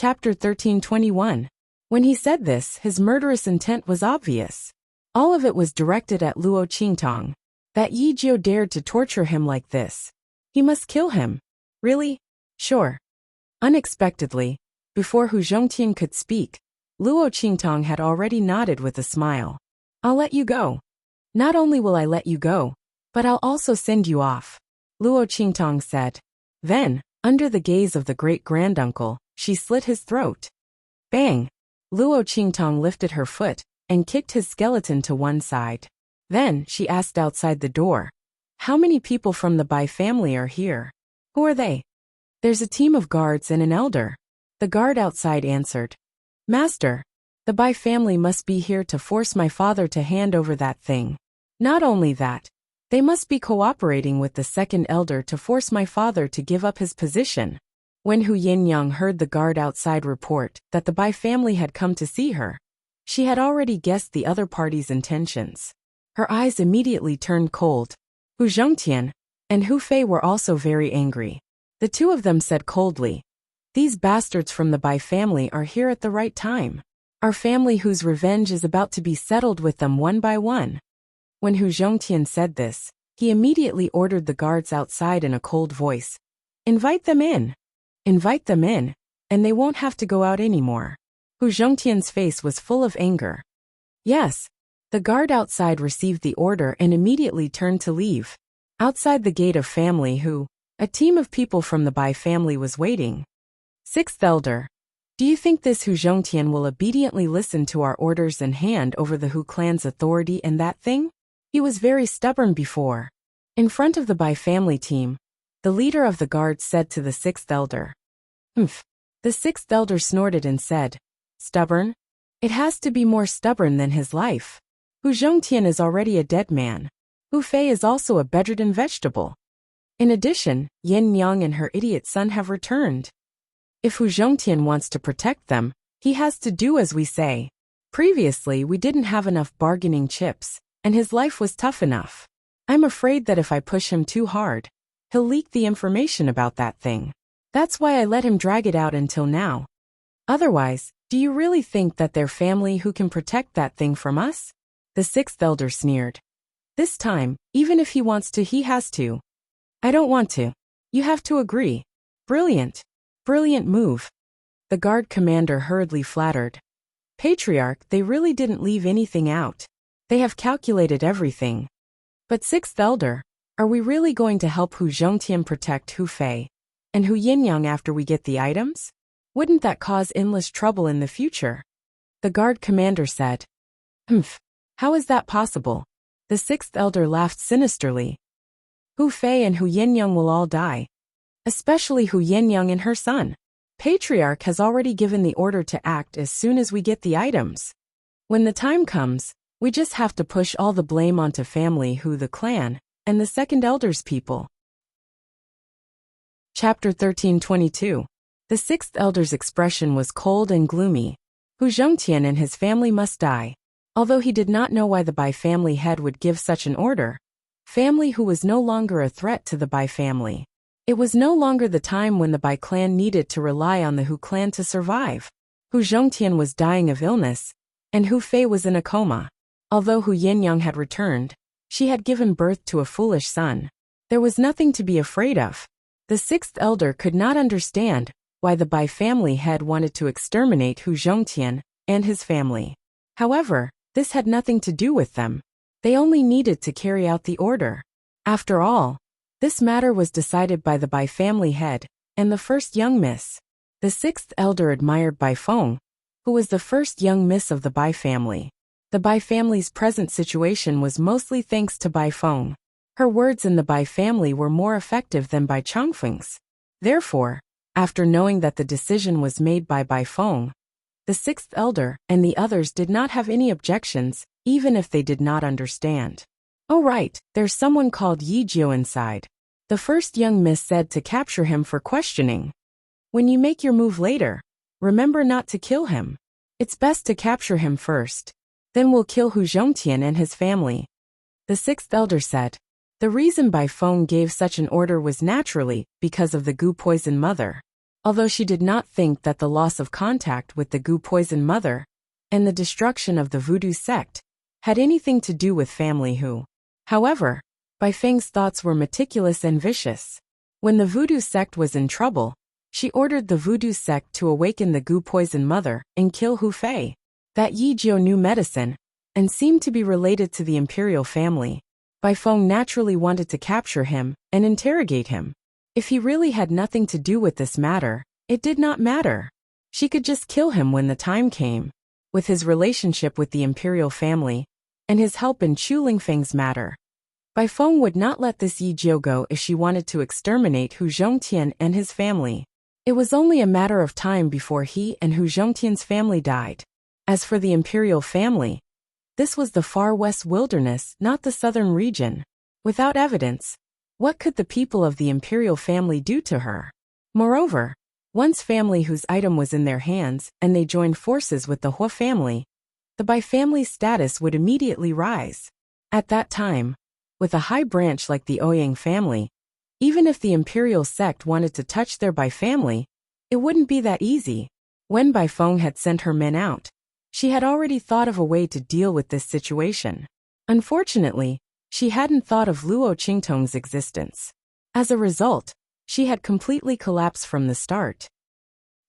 Chapter 13:21. When he said this, his murderous intent was obvious. All of it was directed at Luo Qingtong. That Yi Jiu dared to torture him like this. He must kill him. Really? Sure. Unexpectedly, before Hu Zhongtian could speak, Luo Qingtong had already nodded with a smile. I'll let you go. Not only will I let you go, but I'll also send you off, Luo Qingtong said. Then, under the gaze of the great-granduncle, she slit his throat. Bang! Luo Qingtong lifted her foot and kicked his skeleton to one side. Then, she asked outside the door, how many people from the Bai family are here? Who are they? There's a team of guards and an elder. The guard outside answered. Master, the Bai family must be here to force my father to hand over that thing. Not only that, they must be cooperating with the second elder to force my father to give up his position. When Hu Yinyang heard the guard outside report that the Bai family had come to see her, she had already guessed the other party's intentions. Her eyes immediately turned cold. Hu Zhongtian and Hu Fei were also very angry. The two of them said coldly, these bastards from the Bai family are here at the right time. Our family whose revenge is about to be settled with them one by one. When Hu Zhongtian said this, he immediately ordered the guards outside in a cold voice. Invite them in. Invite them in, and they won't have to go out anymore. Hu Zhongtian's face was full of anger. Yes. The guard outside received the order and immediately turned to leave. Outside the gate of family Hu, a team of people from the Bai family was waiting. Sixth elder. Do you think this Hu Zhongtian will obediently listen to our orders and hand over the Hu clan's authority and that thing? He was very stubborn before. In front of the Bai family team, the leader of the guards said to the sixth elder. Humph. The sixth elder snorted and said, stubborn? It has to be more stubborn than his life. Hu Zhongtian is already a dead man. Hu Fei is also a bedridden vegetable. In addition, Yin Yang and her idiot son have returned. If Hu Zhongtian wants to protect them, he has to do as we say. Previously, we didn't have enough bargaining chips, and his life was tough enough. I'm afraid that if I push him too hard, he'll leak the information about that thing. That's why I let him drag it out until now. Otherwise, do you really think that they're family who can protect that thing from us? The sixth elder sneered. This time, even if he wants to, he has to. I don't want to. You have to agree. Brilliant. Brilliant move. The guard commander hurriedly flattered. Patriarch, they really didn't leave anything out. They have calculated everything. But sixth elder, are we really going to help Hu Zhongtian protect Hu Fei and Hu Yinyang after we get the items? Wouldn't that cause endless trouble in the future? The guard commander said. Humph. How is that possible? The sixth elder laughed sinisterly. Hu Fei and Hu Yinyang will all die. Especially Hu Yinyang and her son. Patriarch has already given the order to act as soon as we get the items. When the time comes, we just have to push all the blame onto family Hu the clan and the second elder's people. Chapter 13:22. The sixth elder's expression was cold and gloomy. Hu Zhongtian and his family must die. Although he did not know why the Bai family head would give such an order, family Hu was no longer a threat to the Bai family. It was no longer the time when the Bai clan needed to rely on the Hu clan to survive. Hu Zhongtian was dying of illness, and Hu Fei was in a coma. Although Hu Yinyang had returned, she had given birth to a foolish son. There was nothing to be afraid of. The sixth elder could not understand why the Bai family head wanted to exterminate Hu Zhongtian and his family. However, this had nothing to do with them. They only needed to carry out the order. After all, this matter was decided by the Bai family head and the first young miss. The sixth elder admired Bai Feng, who was the first young miss of the Bai family. The Bai family's present situation was mostly thanks to Bai Feng. Her words in the Bai family were more effective than Bai Changfeng's. Therefore, after knowing that the decision was made by Bai Feng, the sixth elder and the others did not have any objections, even if they did not understand. Oh right, there's someone called Yi Jiu inside. The first young miss said to capture him for questioning. When you make your move later, remember not to kill him. It's best to capture him first. Then we'll kill Hu Zhongtian and his family. The sixth elder said. The reason Bai Feng gave such an order was naturally because of the Gu poison mother. although she did not think that the loss of contact with the Gu poison mother and the destruction of the voodoo sect had anything to do with family Hu. However, Bai Feng's thoughts were meticulous and vicious. When the voodoo sect was in trouble, she ordered the voodoo sect to awaken the Gu poison mother and kill Hu Fei. That Yi Jiu knew medicine and seemed to be related to the imperial family. Bai Feng naturally wanted to capture him and interrogate him. If he really had nothing to do with this matter, it did not matter. She could just kill him when the time came. With his relationship with the imperial family and his help in Chu Lingfeng's matter, Bai Feng would not let this Yi Jiu go if she wanted to exterminate Hu Zhongtian and his family. It was only a matter of time before he and Hu Zhongtian's family died. As for the imperial family, this was the far west wilderness, not the southern region. Without evidence, what could the people of the imperial family do to her? Moreover, once family whose item was in their hands and they joined forces with the Hua family, the Bai family's status would immediately rise. At that time, with a high branch like the Ouyang family, even if the imperial sect wanted to touch their Bai family, it wouldn't be that easy. When Bai Feng had sent her men out, she had already thought of a way to deal with this situation. Unfortunately, she hadn't thought of Luo Qingtong's existence. As a result, she had completely collapsed from the start.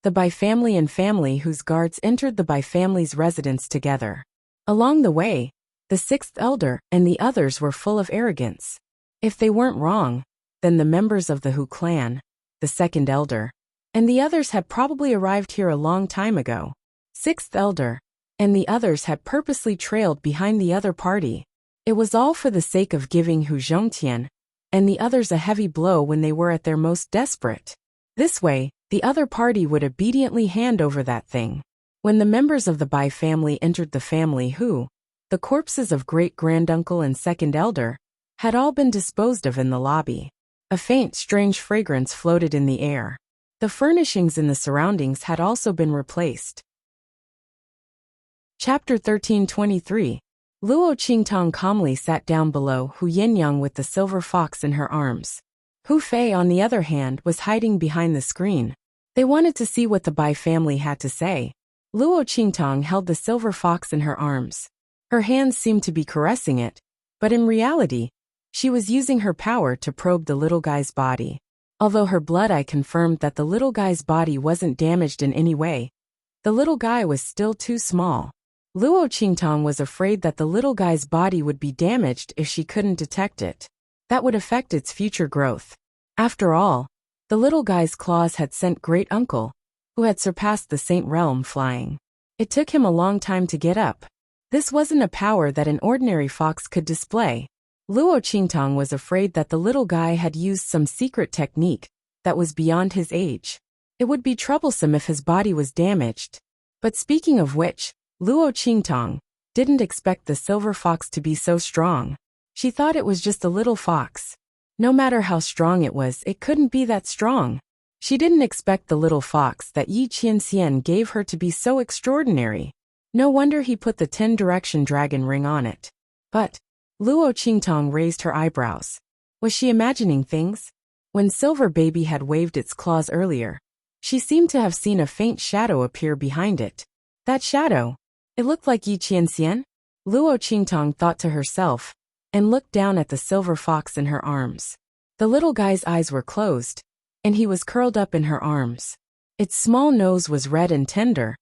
The Bai family and family whose guards entered the Bai family's residence together. Along the way, the sixth elder and the others were full of arrogance. If they weren't wrong, then the members of the Hu clan, the second elder, and the others had probably arrived here a long time ago. Sixth elder and the others had purposely trailed behind the other party. It was all for the sake of giving Hu Zhongtian and the others a heavy blow when they were at their most desperate. This way, the other party would obediently hand over that thing. When the members of the Bai family entered the family Hu, the corpses of great-granduncle and second elder had all been disposed of in the lobby. A faint, strange fragrance floated in the air. The furnishings in the surroundings had also been replaced. Chapter 1323. Luo Qingtong calmly sat down below Hu Yinyang with the silver fox in her arms. Hu Fei, on the other hand, was hiding behind the screen. They wanted to see what the Bai family had to say. Luo Qingtong held the silver fox in her arms. Her hands seemed to be caressing it, but in reality, she was using her power to probe the little guy's body. Although her blood eye confirmed that the little guy's body wasn't damaged in any way, the little guy was still too small. Luo Qingtong was afraid that the little guy's body would be damaged if she couldn't detect it. That would affect its future growth. After all, the little guy's claws had sent great uncle, who had surpassed the Saint Realm flying. It took him a long time to get up. This wasn't a power that an ordinary fox could display. Luo Qingtong was afraid that the little guy had used some secret technique that was beyond his age. It would be troublesome if his body was damaged. But speaking of which, Luo Qingtong didn't expect the silver fox to be so strong. She thought it was just a little fox. No matter how strong it was, it couldn't be that strong. She didn't expect the little fox that Yi Qianxian gave her to be so extraordinary. No wonder he put the 10-direction dragon ring on it. But Luo Qingtong raised her eyebrows. Was she imagining things? When Silver Baby had waved its claws earlier, she seemed to have seen a faint shadow appear behind it. That shadow, it looked like Yi Qianxian? Luo Qingtong thought to herself, and looked down at the silver fox in her arms. The little guy's eyes were closed, and he was curled up in her arms. Its small nose was red and tender,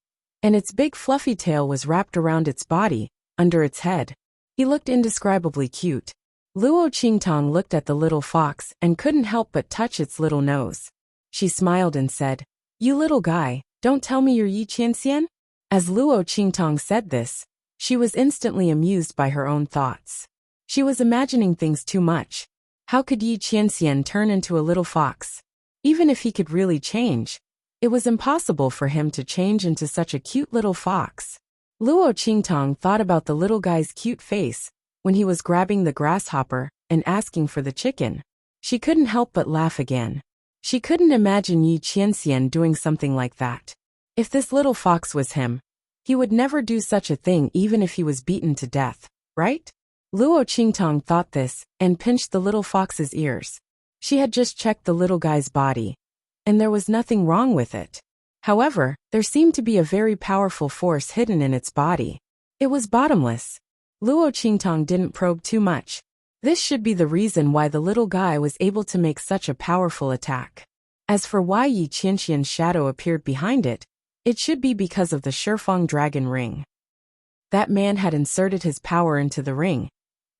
and its big fluffy tail was wrapped around its body, under its head. He looked indescribably cute. Luo Qingtong looked at the little fox and couldn't help but touch its little nose. She smiled and said, "You little guy, don't tell me you're Yi Qianxian?" As Luo Qingtong said this, she was instantly amused by her own thoughts. She was imagining things too much. How could Yi Qianxian turn into a little fox? Even if he could really change, it was impossible for him to change into such a cute little fox. Luo Qingtong thought about the little guy's cute face when he was grabbing the grasshopper and asking for the chicken. She couldn't help but laugh again. She couldn't imagine Yi Qianxian doing something like that. If this little fox was him, he would never do such a thing even if he was beaten to death, right? Luo Qingtong thought this and pinched the little fox's ears. She had just checked the little guy's body, and there was nothing wrong with it. However, there seemed to be a very powerful force hidden in its body. It was bottomless. Luo Qingtong didn't probe too much. This should be the reason why the little guy was able to make such a powerful attack. As for why Yi Qianxian's shadow appeared behind it, it should be because of the Shifeng dragon ring. That man had inserted his power into the ring,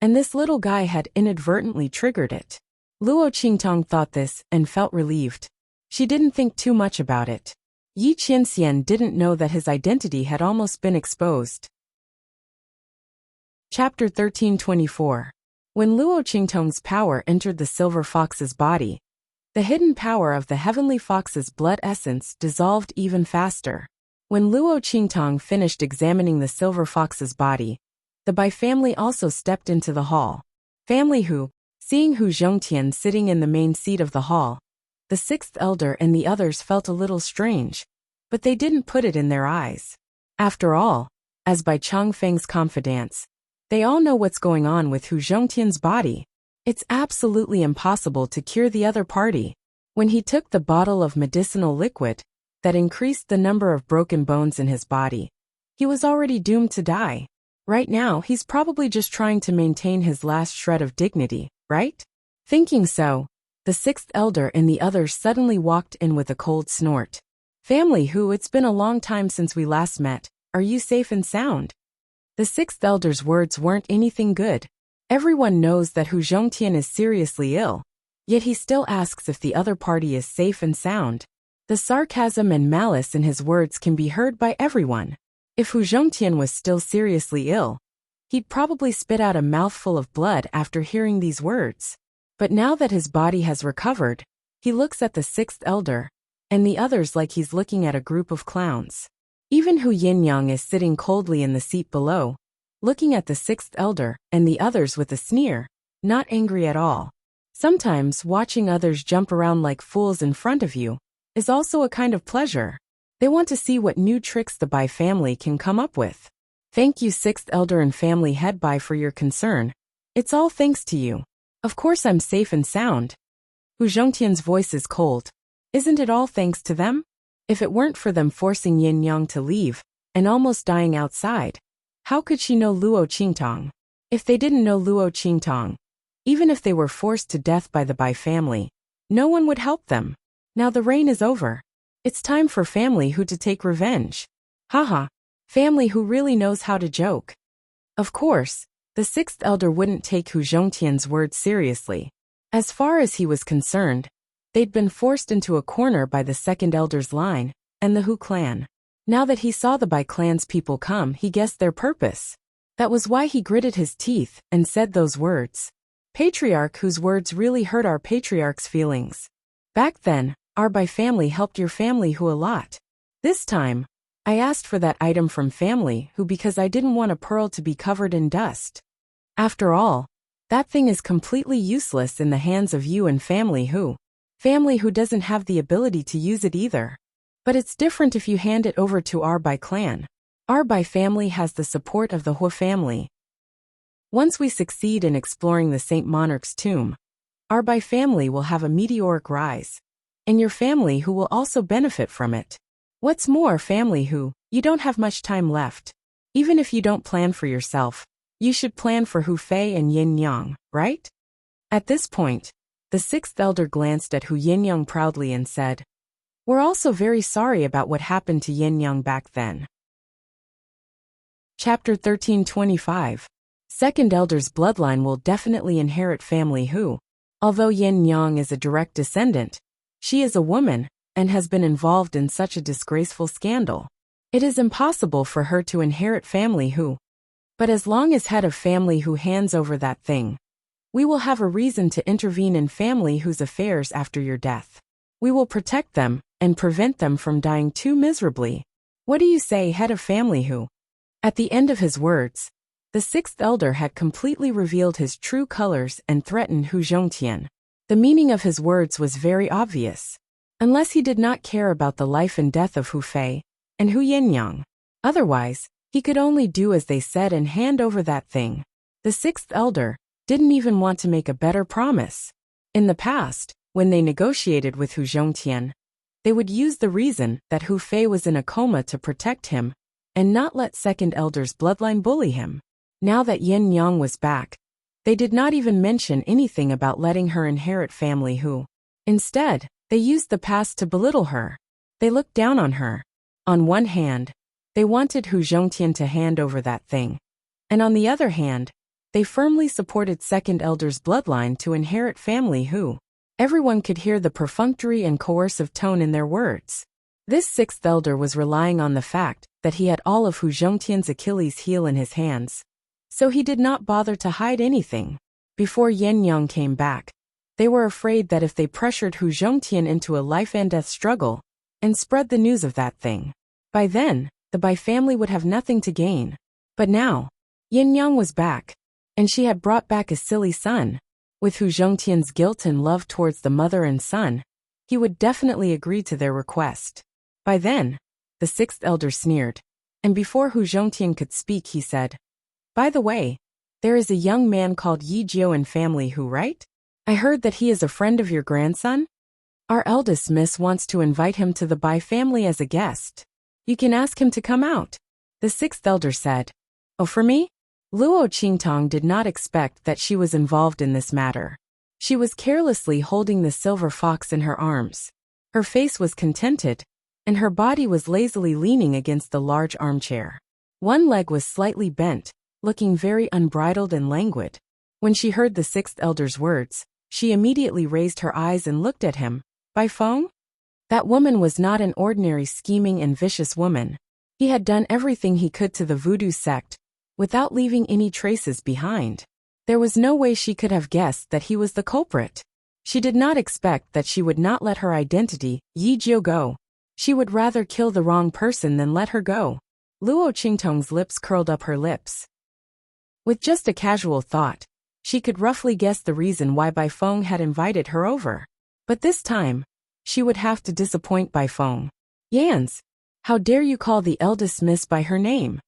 and this little guy had inadvertently triggered it. Luo Qingtong thought this and felt relieved. She didn't think too much about it. Yi Qianxian didn't know that his identity had almost been exposed. Chapter 1324. When Luo Qingtong's power entered the silver fox's body, the hidden power of the heavenly fox's blood essence dissolved even faster. When Luo Qingtong finished examining the silver fox's body, the Bai family also stepped into the hall. Family Hu, seeing Hu Zhongtian sitting in the main seat of the hall, the sixth elder and the others felt a little strange, but they didn't put it in their eyes. After all, as by Changfeng's confidants, they all know what's going on with Hu Zhongtian's body. It's absolutely impossible to cure the other party. When he took the bottle of medicinal liquid that increased the number of broken bones in his body, he was already doomed to die. Right now, he's probably just trying to maintain his last shred of dignity, right? Thinking so, the sixth elder and the others suddenly walked in with a cold snort. Family Hu, it's been a long time since we last met. Are you safe and sound? The sixth elder's words weren't anything good. Everyone knows that Hu Zhongtian is seriously ill, yet he still asks if the other party is safe and sound. The sarcasm and malice in his words can be heard by everyone. If Hu Zhongtian was still seriously ill, he'd probably spit out a mouthful of blood after hearing these words. But now that his body has recovered, he looks at the sixth elder and the others like he's looking at a group of clowns. Even Hu Yinyang is sitting coldly in the seat below, looking at the sixth elder and the others with a sneer, not angry at all. Sometimes watching others jump around like fools in front of you is also a kind of pleasure. They want to see what new tricks the Bai family can come up with. Thank you, sixth elder and family head Bai, for your concern. It's all thanks to you. Of course I'm safe and sound. Hu Zhongtian's voice is cold. Isn't it all thanks to them? If it weren't for them forcing Yin Yang to leave and almost dying outside, how could she know Luo Qingtong? If they didn't know Luo Qingtong, even if they were forced to death by the Bai family, no one would help them. Now the reign is over. It's time for Family Hu to take revenge. Haha, Family Hu really knows how to joke. Of course, the sixth elder wouldn't take Hu Zhongtian's words seriously. As far as he was concerned, they'd been forced into a corner by the second elder's line and the Hu clan. Now that he saw the Bai clan's people come, he guessed their purpose. That was why he gritted his teeth and said those words. Patriarch, whose words really hurt our patriarch's feelings. Back then, our Bai family helped your Family Hu a lot. This time, I asked for that item from Family Hu because I didn't want a pearl to be covered in dust. After all, that thing is completely useless in the hands of you and Family Hu. Family Hu doesn't have the ability to use it either. But it's different if you hand it over to our Bai clan. Our Bai family has the support of the Hu family. Once we succeed in exploring the Saint Monarch's tomb, our Bai family will have a meteoric rise. And your Family Hu will also benefit from it. What's more, Family Hu, you don't have much time left. Even if you don't plan for yourself, you should plan for Hu Fei and Yin Yang, right? At this point, the sixth elder glanced at Hu Yinyang proudly and said, "We're also very sorry about what happened to Yin Yang back then." Chapter 1325. Second elder's bloodline will definitely inherit Family Hu. Although Yin Yang is a direct descendant, she is a woman and has been involved in such a disgraceful scandal. It is impossible for her to inherit Family Hu. But as long as head of Family Hu hands over that thing, we will have a reason to intervene in Family Hu's affairs after your death. We will protect them and prevent them from dying too miserably. What do you say, head of Family Hu? At the end of his words, the sixth elder had completely revealed his true colors and threatened Hu Zhongtian. The meaning of his words was very obvious. Unless he did not care about the life and death of Hu Fei and Hu Yinyang. Otherwise, he could only do as they said and hand over that thing. The sixth elder didn't even want to make a better promise. In the past, when they negotiated with Hu Zhongtian, They would use the reason that Hu Fei was in a coma to protect him and not let second elder's bloodline bully him. Now that Yin Yang was back, they did not even mention anything about letting her inherit family Hu. Instead, they used the past to belittle her. They looked down on her. On one hand, they wanted Hu Zhongtian to hand over that thing, and on the other hand, they firmly supported second elder's bloodline to inherit family Hu. Everyone could hear the perfunctory and coercive tone in their words. This sixth elder was relying on the fact that he had all of Hu Zhongtian's Achilles heel in his hands, so he did not bother to hide anything. Before Yin Yang came back, they were afraid that if they pressured Hu Zhongtian into a life-and-death struggle and spread the news of that thing, by then, the Bai family would have nothing to gain. But now, Yin Yang was back, and she had brought back a silly son. With Hu Zhongtian's guilt and love towards the mother and son, he would definitely agree to their request. By then, the sixth elder sneered, and before Hu Zhongtian could speak he said, "By the way, there is a young man called Yi Jiao in family Hu, right? I heard that he is a friend of your grandson. Our eldest miss wants to invite him to the Bai family as a guest. You can ask him to come out," the sixth elder said. "Oh, for me?" Luo Qingtong did not expect that she was involved in this matter. She was carelessly holding the silver fox in her arms. Her face was contented, and her body was lazily leaning against the large armchair. One leg was slightly bent, looking very unbridled and languid. When she heard the sixth elder's words, she immediately raised her eyes and looked at him. "Bai Feng?" That woman was not an ordinary scheming and vicious woman. He had done everything he could to the voodoo sect, without leaving any traces behind. There was no way she could have guessed that he was the culprit. She did not expect that she would not let her identity, Yi Jiao, go. She would rather kill the wrong person than let her go. Luo Qingtong's lips curled up her lips. With just a casual thought, she could roughly guess the reason why Bai Feng had invited her over. But this time, she would have to disappoint Bai Feng. "Yans, how dare you call the eldest miss by her name?"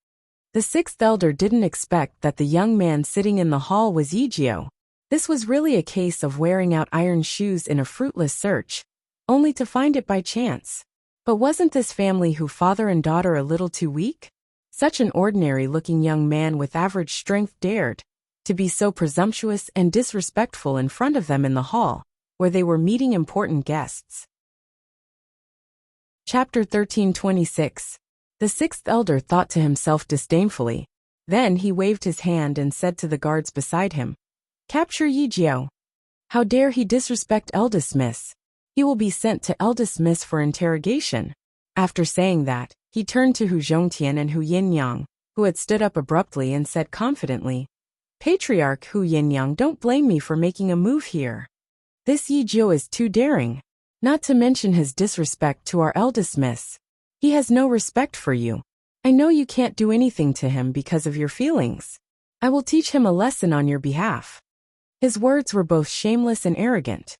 The sixth elder didn't expect that the young man sitting in the hall was Yi Jiao. This was really a case of wearing out iron shoes in a fruitless search, only to find it by chance. But wasn't this family Hu father and daughter a little too weak? Such an ordinary-looking young man with average strength dared to be so presumptuous and disrespectful in front of them in the hall, where they were meeting important guests. Chapter 13:26. The sixth elder thought to himself disdainfully. Then he waved his hand and said to the guards beside him, "Capture Yi Jiao. How dare he disrespect eldest miss? He will be sent to eldest miss for interrogation." After saying that, he turned to Hu Zhongtian and Hu Yinyang, who had stood up abruptly and said confidently, "Patriarch Hu Yinyang, don't blame me for making a move here. This Yi Jiao is too daring, not to mention his disrespect to our eldest miss. He has no respect for you. I know you can't do anything to him because of your feelings. I will teach him a lesson on your behalf." His words were both shameless and arrogant.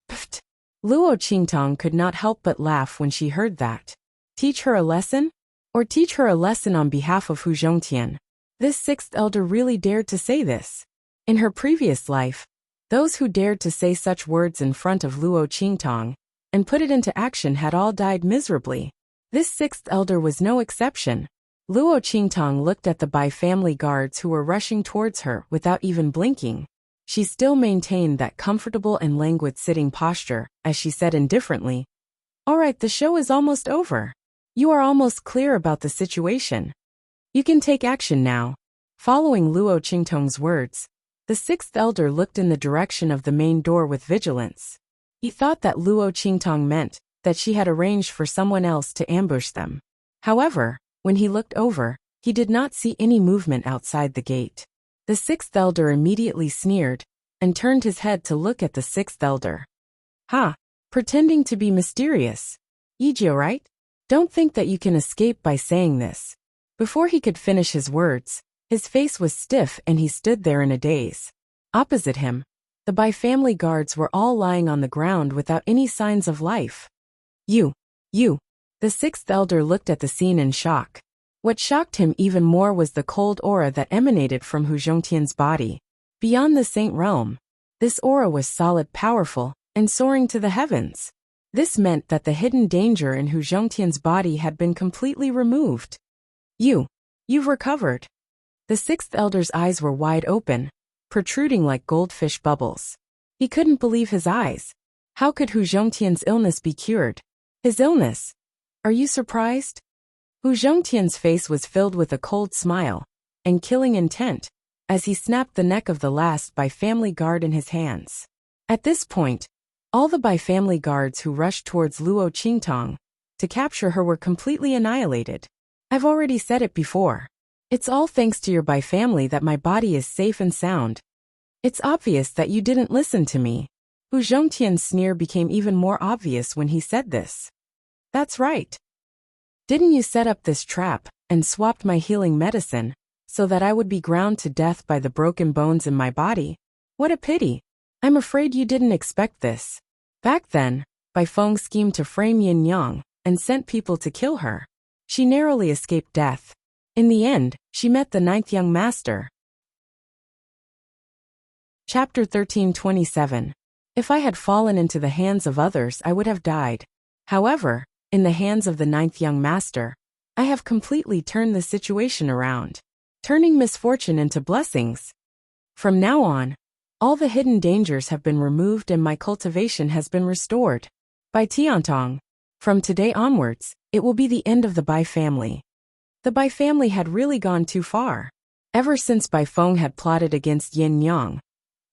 Pfft! Luo Qingtong could not help but laugh when she heard that. Teach her a lesson? Or teach her a lesson on behalf of Hu Zhongtian? This sixth elder really dared to say this. In her previous life, those who dared to say such words in front of Luo Qingtong and put it into action had all died miserably. This sixth elder was no exception. Luo Qingtong looked at the Bai family guards who were rushing towards her without even blinking. She still maintained that comfortable and languid sitting posture, as she said indifferently, "All right, the show is almost over. You are almost clear about the situation. You can take action now." Following Luo Qingtong's words, the sixth elder looked in the direction of the main door with vigilance. He thought that Luo Qingtong meant that she had arranged for someone else to ambush them. However, when he looked over, he did not see any movement outside the gate. The sixth elder immediately sneered and turned his head to look at the sixth elder. "Ha! Pretending to be mysterious. Yi Jiao, right? Don't think that you can escape by saying this." Before he could finish his words, his face was stiff and he stood there in a daze. Opposite him, the Bai family guards were all lying on the ground without any signs of life. You. The sixth elder looked at the scene in shock. What shocked him even more was the cold aura that emanated from Hu Zhongtian's body. Beyond the saint realm, this aura was solid, powerful, and soaring to the heavens. This meant that the hidden danger in Hu Zhongtian's body had been completely removed. You've recovered. The sixth elder's eyes were wide open, protruding like goldfish bubbles. He couldn't believe his eyes. How could Hu Zhongtian's illness be cured? His illness? Are you surprised? Hu Zhongtian's face was filled with a cold smile and killing intent as he snapped the neck of the last Bai family guard in his hands. At this point, all the Bai family guards who rushed towards Luo Qingtong to capture her were completely annihilated. I've already said it before. It's all thanks to your Bai family that my body is safe and sound. It's obvious that you didn't listen to me. Hu Zhongtian's sneer became even more obvious when he said this. That's right. Didn't you set up this trap and swapped my healing medicine so that I would be ground to death by the broken bones in my body? What a pity. I'm afraid you didn't expect this. Back then, Bai Feng schemed to frame Yin Yang and sent people to kill her. She narrowly escaped death. In the end, she met the ninth young master. Chapter 1327. If I had fallen into the hands of others, I would have died. However, in the hands of the ninth young master, I have completely turned the situation around, turning misfortune into blessings. From now on, all the hidden dangers have been removed and my cultivation has been restored. Bai Tiantong. From today onwards, it will be the end of the Bai family. The Bai family had really gone too far. Ever since Bai Feng had plotted against Yin Yang,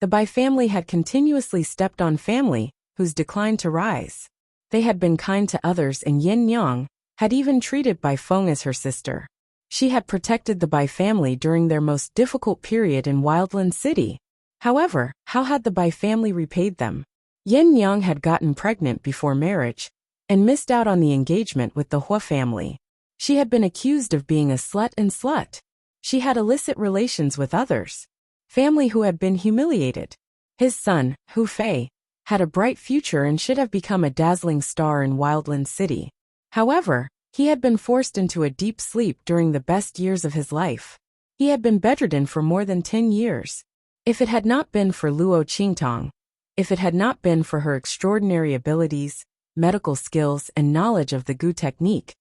the Bai family had continuously stepped on family whose declined to rise. They had been kind to others and Yin Yang had even treated Bai Feng as her sister. She had protected the Bai family during their most difficult period in Wildland City. However, how had the Bai family repaid them? Yin Yang had gotten pregnant before marriage and missed out on the engagement with the Hua family. She had been accused of being a slut. She had illicit relations with others. Family who had been humiliated. His son, Hu Fei, had a bright future and should have become a dazzling star in Wildland City. However, he had been forced into a deep sleep during the best years of his life. He had been bedridden for more than 10 years. If it had not been for Luo Qingtong, if it had not been for her extraordinary abilities, medical skills, and knowledge of the Gu technique,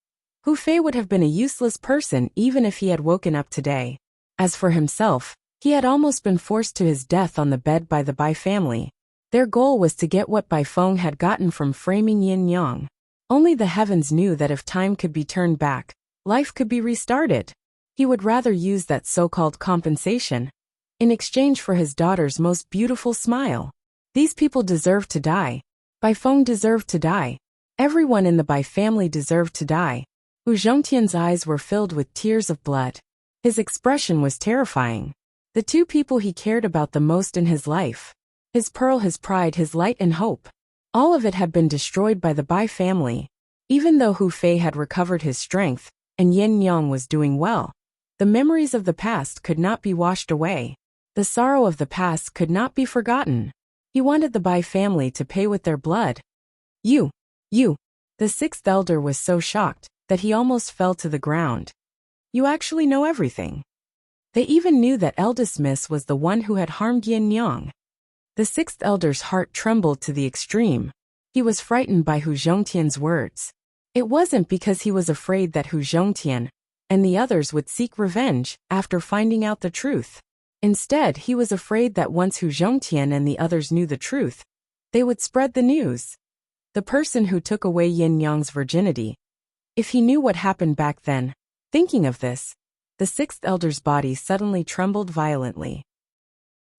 Hu Fei would have been a useless person even if he had woken up today. As for himself, he had almost been forced to his death on the bed by the Bai family. Their goal was to get what Bai Feng had gotten from framing Yin Yang. Only the heavens knew that if time could be turned back, life could be restarted. He would rather use that so-called compensation in exchange for his daughter's most beautiful smile. These people deserved to die. Bai Feng deserved to die. Everyone in the Bai family deserved to die. Hu Zhongtian's eyes were filled with tears of blood. His expression was terrifying. The two people he cared about the most in his life, his pearl, his pride, his light and hope, all of it had been destroyed by the Bai family. Even though Hu Fei had recovered his strength and Yin Yang was doing well, the memories of the past could not be washed away. The sorrow of the past could not be forgotten. He wanted the Bai family to pay with their blood. You. The sixth elder was so shocked that he almost fell to the ground. You actually know everything. They even knew that eldest miss was the one who had harmed Yin Yang. The sixth elder's heart trembled to the extreme. He was frightened by Hu Zhongtian's words. It wasn't because he was afraid that Hu Zhongtian and the others would seek revenge after finding out the truth. Instead, he was afraid that once Hu Zhongtian and the others knew the truth, they would spread the news. The person who took away Yin Yang's virginity. If he knew what happened back then, thinking of this, the sixth elder's body suddenly trembled violently.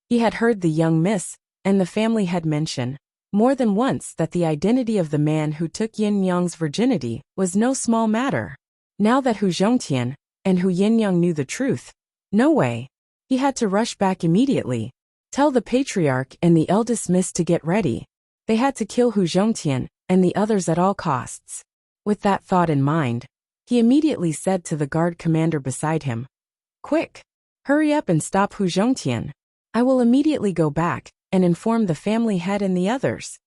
He had heard the young miss and the family had mentioned more than once that the identity of the man who took Yin Yang's virginity was no small matter. Now that Hu Zhongtian and Hu Yin Yang knew the truth, no way. He had to rush back immediately. Tell the patriarch and the eldest miss to get ready. They had to kill Hu Zhongtian and the others at all costs. With that thought in mind, he immediately said to the guard commander beside him, "Quick! Hurry up and stop Hu Zhongtian. I will immediately go back and inform the family head and the others."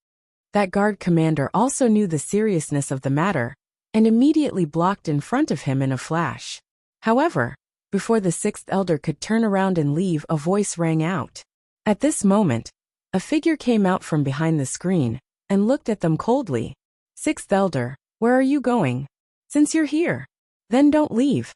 That guard commander also knew the seriousness of the matter and immediately blocked in front of him in a flash. However, before the sixth elder could turn around and leave, a voice rang out. At this moment, a figure came out from behind the screen and looked at them coldly. Sixth elder, where are you going? Since you're here, then don't leave.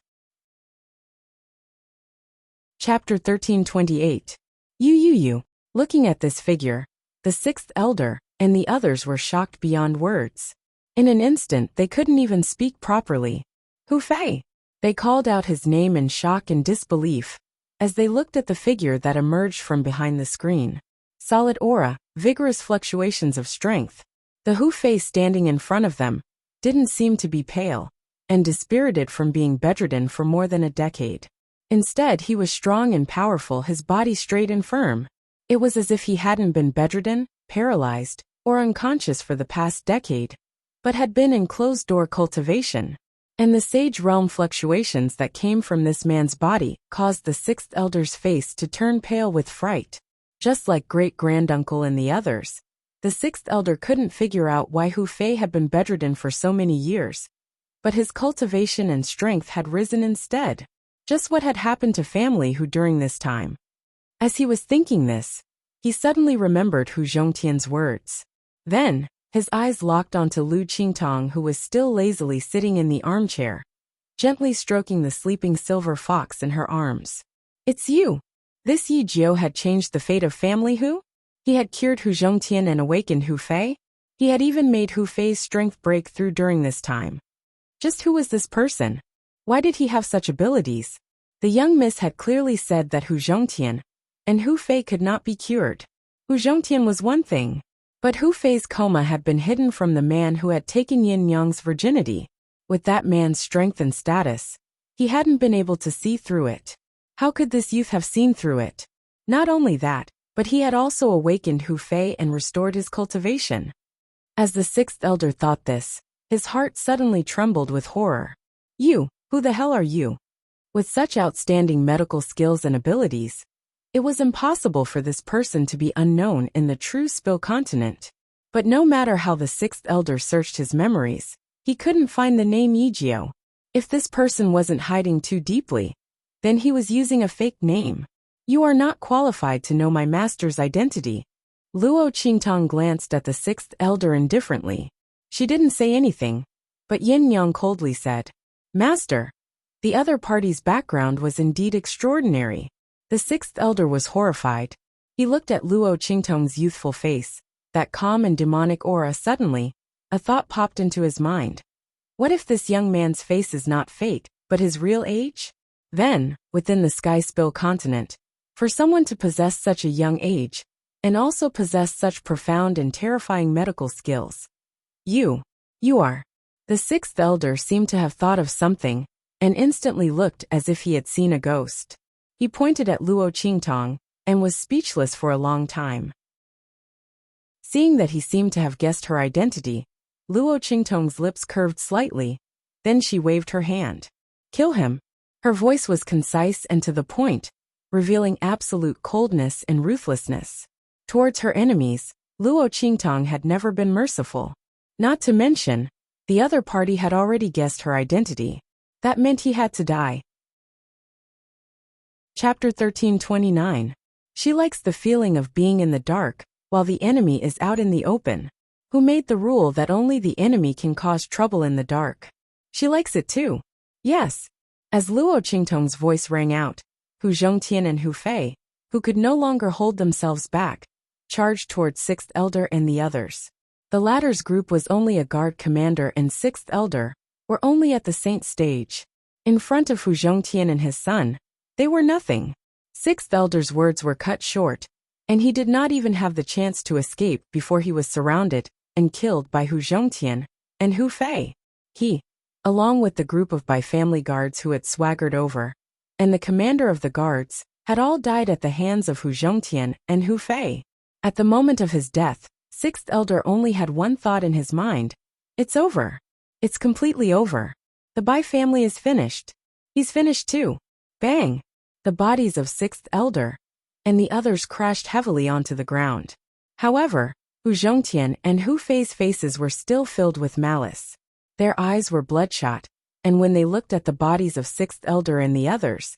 Chapter 1328. You. Looking at this figure, the sixth elder and the others were shocked beyond words. In an instant they couldn't even speak properly. Hu Fei! They called out his name in shock and disbelief as they looked at the figure that emerged from behind the screen. Solid aura, vigorous fluctuations of strength. The Hu Fei standing in front of them didn't seem to be pale and dispirited from being bedridden for more than a decade. Instead, he was strong and powerful, his body straight and firm. It was as if he hadn't been bedridden, paralyzed, or unconscious for the past decade, but had been in closed-door cultivation. And the sage realm fluctuations that came from this man's body caused the sixth elder's face to turn pale with fright. Just like great-granduncle and the others, the sixth elder couldn't figure out why Hu Fei had been bedridden for so many years. But his cultivation and strength had risen instead. Just what had happened to family Hu during this time. As he was thinking this, he suddenly remembered Hu Zhongtian's words. Then, his eyes locked onto Lu Qingtong, who was still lazily sitting in the armchair, gently stroking the sleeping silver fox in her arms. It's you! This Yi Jiu had changed the fate of family Hu? He had cured Hu Zhongtian and awakened Hu Fei? He had even made Hu Fei's strength break through during this time. Just who was this person? Why did he have such abilities? The young miss had clearly said that Hu Zhongtian and Hu Fei could not be cured. Hu Zhongtian was one thing, but Hu Fei's coma had been hidden from the man who had taken Yin Yang's virginity. With that man's strength and status, he hadn't been able to see through it. How could this youth have seen through it? Not only that, but he had also awakened Hu Fei and restored his cultivation. As the sixth elder thought this, his heart suddenly trembled with horror. You, who the hell are you? With such outstanding medical skills and abilities, it was impossible for this person to be unknown in the true Spill continent. But no matter how the sixth elder searched his memories, he couldn't find the name Yijio. If this person wasn't hiding too deeply, then he was using a fake name. You are not qualified to know my master's identity. Luo Qingtong glanced at the sixth elder indifferently. She didn't say anything, but Yin Yang coldly said, Master. The other party's background was indeed extraordinary. The sixth elder was horrified. He looked at Luo Qingtong's youthful face, that calm and demonic aura. Suddenly, a thought popped into his mind. What if this young man's face is not fake, but his real age? Then, within the Sky Spill continent, for someone to possess such a young age, and also possess such profound and terrifying medical skills. You are. The sixth elder seemed to have thought of something, and instantly looked as if he had seen a ghost. He pointed at Luo Qingtong, and was speechless for a long time. Seeing that he seemed to have guessed her identity, Luo Qingtong's lips curved slightly, then she waved her hand. Kill him. Her voice was concise and to the point, revealing absolute coldness and ruthlessness. Towards her enemies, Luo Qingtong had never been merciful. Not to mention, the other party had already guessed her identity. That meant he had to die. Chapter 1329. She likes the feeling of being in the dark, while the enemy is out in the open. Who made the rule that only the enemy can cause trouble in the dark? She likes it too. Yes. As Luo Qingtong's voice rang out, Hu Zhongtian and Hu Fei, who could no longer hold themselves back, charged towards sixth elder and the others. The latter's group was only a guard commander and sixth elder were only at the saint stage. In front of Hu Zhongtian and his son, they were nothing. Sixth elder's words were cut short, and he did not even have the chance to escape before he was surrounded and killed by Hu Zhongtian and Hu Fei. He, along with the group of by-family guards who had swaggered over, and the commander of the guards, had all died at the hands of Hu Zhongtian and Hu Fei. At the moment of his death, sixth elder only had one thought in his mind. It's over. It's completely over. The Bai family is finished. He's finished too. Bang! The bodies of sixth elder and the others crashed heavily onto the ground. However, Hu Zhongtian and Hu Fei's faces were still filled with malice. Their eyes were bloodshot, and when they looked at the bodies of sixth elder and the others,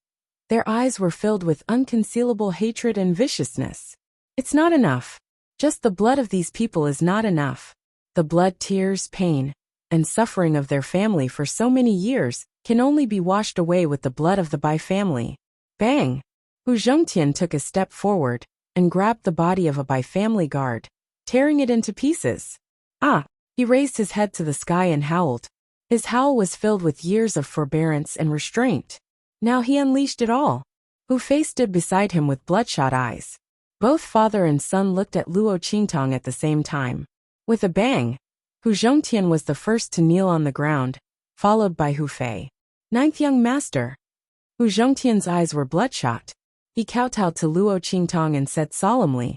their eyes were filled with unconcealable hatred and viciousness. It's not enough. Just the blood of these people is not enough. The blood, tears, pain, and suffering of their family for so many years can only be washed away with the blood of the Bai family. Bang! Hu Zhongtian took a step forward and grabbed the body of a Bai family guard, tearing it into pieces. Ah! He raised his head to the sky and howled. His howl was filled with years of forbearance and restraint. Now he unleashed it all. Hu Fei stood beside him with bloodshot eyes. Both father and son looked at Luo Qingtong at the same time. With a bang, Hu Zhongtian was the first to kneel on the ground, followed by Hu Fei. Ninth young master. Hu Zhongtian's eyes were bloodshot. He kowtowed to Luo Qingtong and said solemnly,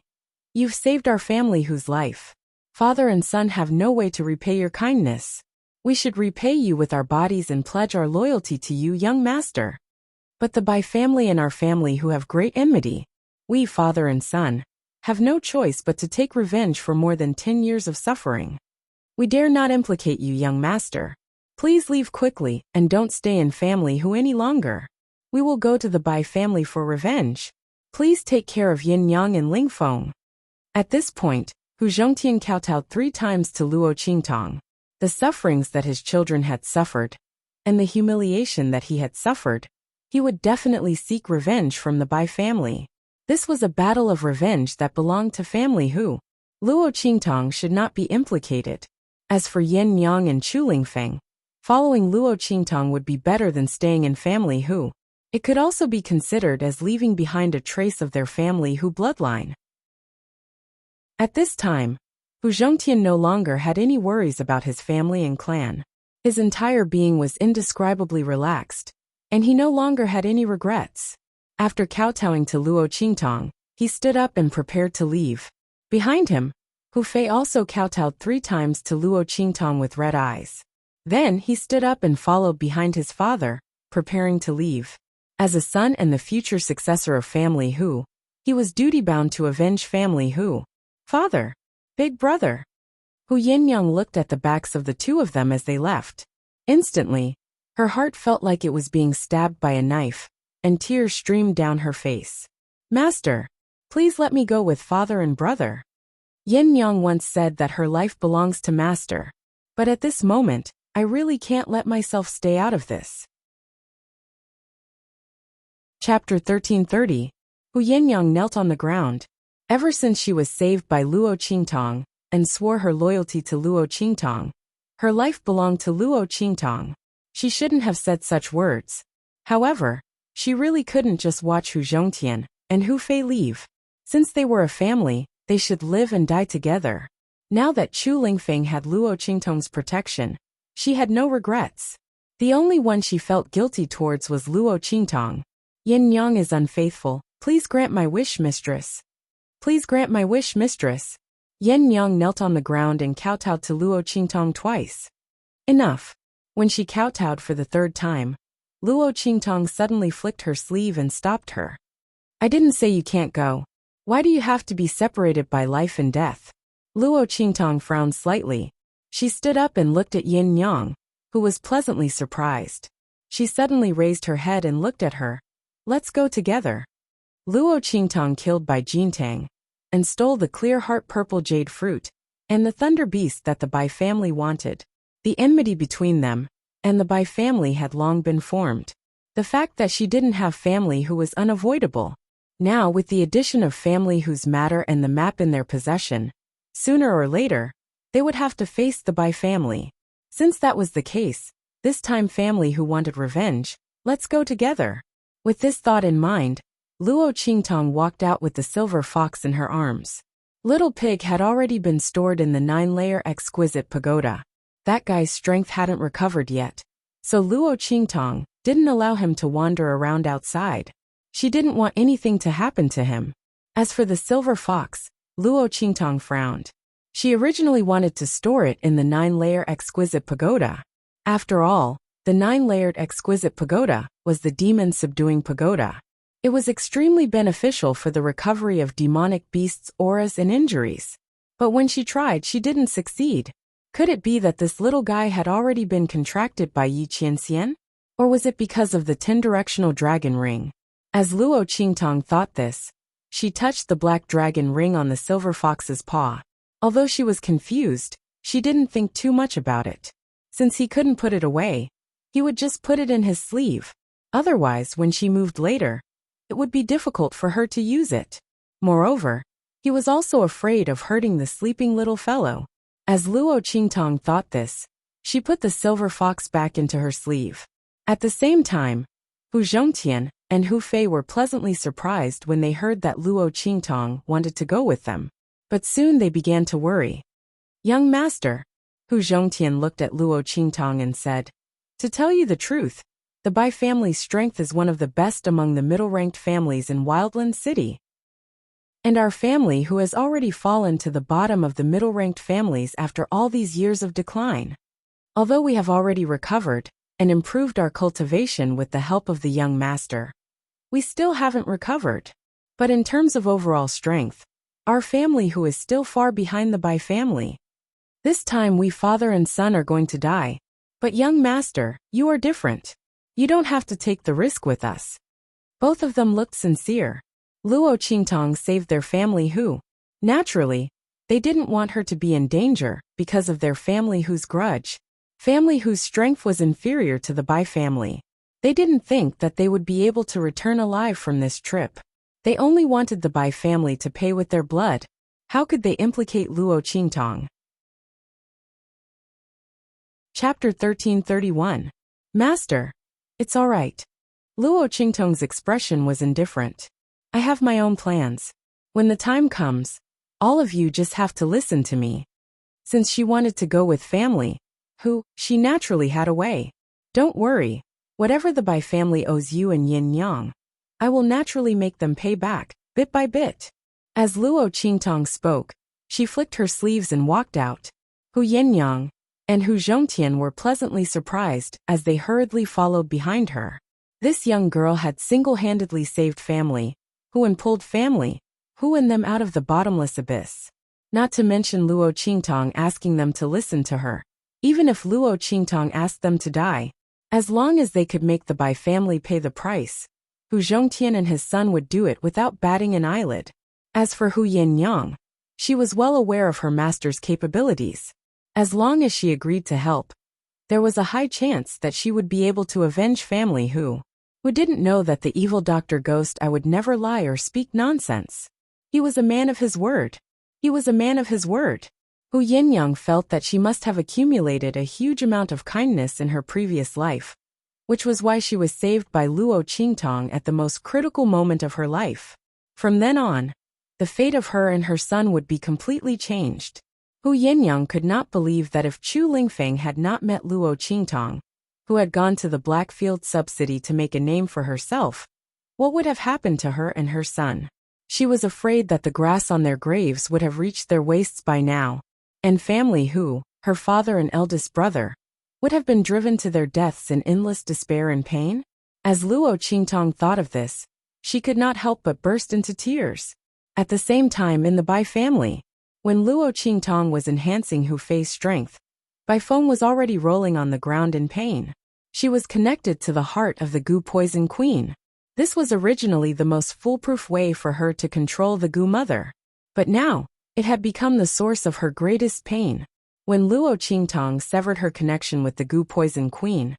"You've saved our family whose life. Father and son have no way to repay your kindness. We should repay you with our bodies and pledge our loyalty to you, young master. But the Bai family and our family who have great enmity, we, father and son, have no choice but to take revenge for more than 10 years of suffering. We dare not implicate you, young master. Please leave quickly and don't stay in family who any longer. We will go to the Bai family for revenge. Please take care of Yin Yang and Ling Feng." At this point, Hu Zhongtian kowtowed 3 times to Luo Qingtong. The sufferings that his children had suffered, and the humiliation that he had suffered, he would definitely seek revenge from the Bai family. This was a battle of revenge that belonged to family Hu. Luo Qingtong should not be implicated. As for Yin Yang and Chu Lingfeng, following Luo Qingtong would be better than staying in family Hu. It could also be considered as leaving behind a trace of their family Hu bloodline. At this time, Hu Zhongtian no longer had any worries about his family and clan. His entire being was indescribably relaxed, and he no longer had any regrets. After kowtowing to Luo Qingtong, he stood up and prepared to leave. Behind him, Hu Fei also kowtowed 3 times to Luo Qingtong with red eyes. Then he stood up and followed behind his father, preparing to leave. As a son and the future successor of family Hu, he was duty-bound to avenge family Hu. "Father! Big brother!" Hu Yinyang looked at the backs of the 2 of them as they left. Instantly, her heart felt like it was being stabbed by a knife, and tears streamed down her face. "Master, please let me go with father and brother." Yinyang once said that her life belongs to master. But at this moment, I really can't let myself stay out of this. Chapter 1330. Hu Yinyang knelt on the ground. Ever since she was saved by Luo Qingtong and swore her loyalty to Luo Qingtong, her life belonged to Luo Qingtong. She shouldn't have said such words. However, she really couldn't just watch Hu Zhongtian and Hu Fei leave. Since they were a family, they should live and die together. Now that Chu Lingfeng had Luo Qingtong's protection, she had no regrets. The only one she felt guilty towards was Luo Qingtong. "Yin Yang is unfaithful. Please grant my wish, mistress. Please grant my wish, mistress." Yin Yang knelt on the ground and kowtowed to Luo Qingtong twice. Enough. When she kowtowed for the 3rd time, Luo Qingtong suddenly flicked her sleeve and stopped her. "I didn't say you can't go. Why do you have to be separated by life and death?" Luo Qingtong frowned slightly. She stood up and looked at Yin Yang, who was pleasantly surprised. She suddenly raised her head and looked at her. "Let's go together." Luo Qingtong killed Bai Jintang and stole the clear heart purple jade fruit and the thunder beast that the Bai family wanted. The enmity between them and the Bai family had long been formed. The fact that she didn't have family who was unavoidable. Now, with the addition of family whose matter and the map in their possession, sooner or later, they would have to face the Bai family. Since that was the case, this time family who wanted revenge, let's go together. With this thought in mind, Luo Qingtong walked out with the silver fox in her arms. Little Pig had already been stored in the 9-layer exquisite pagoda. That guy's strength hadn't recovered yet, so Luo Qingtong didn't allow him to wander around outside. She didn't want anything to happen to him. As for the silver fox, Luo Qingtong frowned. She originally wanted to store it in the 9-layer exquisite pagoda. After all, the 9-layered exquisite pagoda was the demon-subduing pagoda. It was extremely beneficial for the recovery of demonic beasts' auras and injuries. But when she tried, she didn't succeed. Could it be that this little guy had already been contracted by Yi Qianxian? Or was it because of the 10-directional dragon ring? As Luo Qingtong thought this, she touched the black dragon ring on the silver fox's paw. Although she was confused, She didn't think too much about it. Since he couldn't put it away, he would just put it in his sleeve. Otherwise, when she moved later, it would be difficult for her to use it. Moreover, he was also afraid of hurting the sleeping little fellow. As Luo Qingtong thought this, she put the silver fox back into her sleeve. At the same time, Hu Zhongtian and Hu Fei were pleasantly surprised when they heard that Luo Qingtong wanted to go with them. But soon they began to worry. "Young master," Hu Zhongtian looked at Luo Qingtong and said, "To tell you the truth, the Bai family's strength is one of the best among the middle-ranked families in Wildland City. And our family who has already fallen to the bottom of the middle-ranked families after all these years of decline. Although we have already recovered and improved our cultivation with the help of the young master, we still haven't recovered. But in terms of overall strength, our family who is still far behind the Bai family. This time we father and son are going to die. But young master, you are different. You don't have to take the risk with us." Both of them looked sincere. Luo Qingtong saved their family who, naturally, they didn't want her to be in danger because of their family whose strength was inferior to the Bai family. They didn't think that they would be able to return alive from this trip. They only wanted the Bai family to pay with their blood. How could they implicate Luo Qingtong? Chapter 1331. Master. It's all right. Luo Qingtong's expression was indifferent. I have my own plans. When the time comes, all of you just have to listen to me. Since she wanted to go with family, she naturally had a way. Don't worry. Whatever the Bai family owes you and Yin Yang, I will naturally make them pay back, bit by bit. As Luo Qingtong spoke, she flicked her sleeves and walked out. Hu Yinyang and Hu Zhongtian were pleasantly surprised as they hurriedly followed behind her. This young girl had single-handedly saved family, and pulled family, and them out of the bottomless abyss. Not to mention Luo Qingtong asking them to listen to her. Even if Luo Qingtong asked them to die, as long as they could make the Bai family pay the price, Hu Zhongtian and his son would do it without batting an eyelid. As for Hu Yinyang, she was well aware of her master's capabilities. As long as she agreed to help, there was a high chance that she would be able to avenge family who didn't know that the evil Dr. Ghost I would never lie or speak nonsense. He was a man of his word. Hu Yinyang felt that she must have accumulated a huge amount of kindness in her previous life, which was why she was saved by Luo Qingtong at the most critical moment of her life. From then on, the fate of her and her son would be completely changed. Hu Yinyang could not believe that if Chu Lingfeng had not met Luo Qingtong, who had gone to the Blackfield subcity to make a name for herself, what would have happened to her and her son? She was afraid that the grass on their graves would have reached their waists by now, and family her father and eldest brother, would have been driven to their deaths in endless despair and pain. As Luo Qingtong thought of this, she could not help but burst into tears. At the same time in the Bai family, when Luo Qingtong was enhancing Hu Fei's strength, Bai Feng was already rolling on the ground in pain. She was connected to the heart of the Gu Poison Queen. This was originally the most foolproof way for her to control the Gu Mother. But now, it had become the source of her greatest pain. When Luo Qingtong severed her connection with the Gu Poison Queen,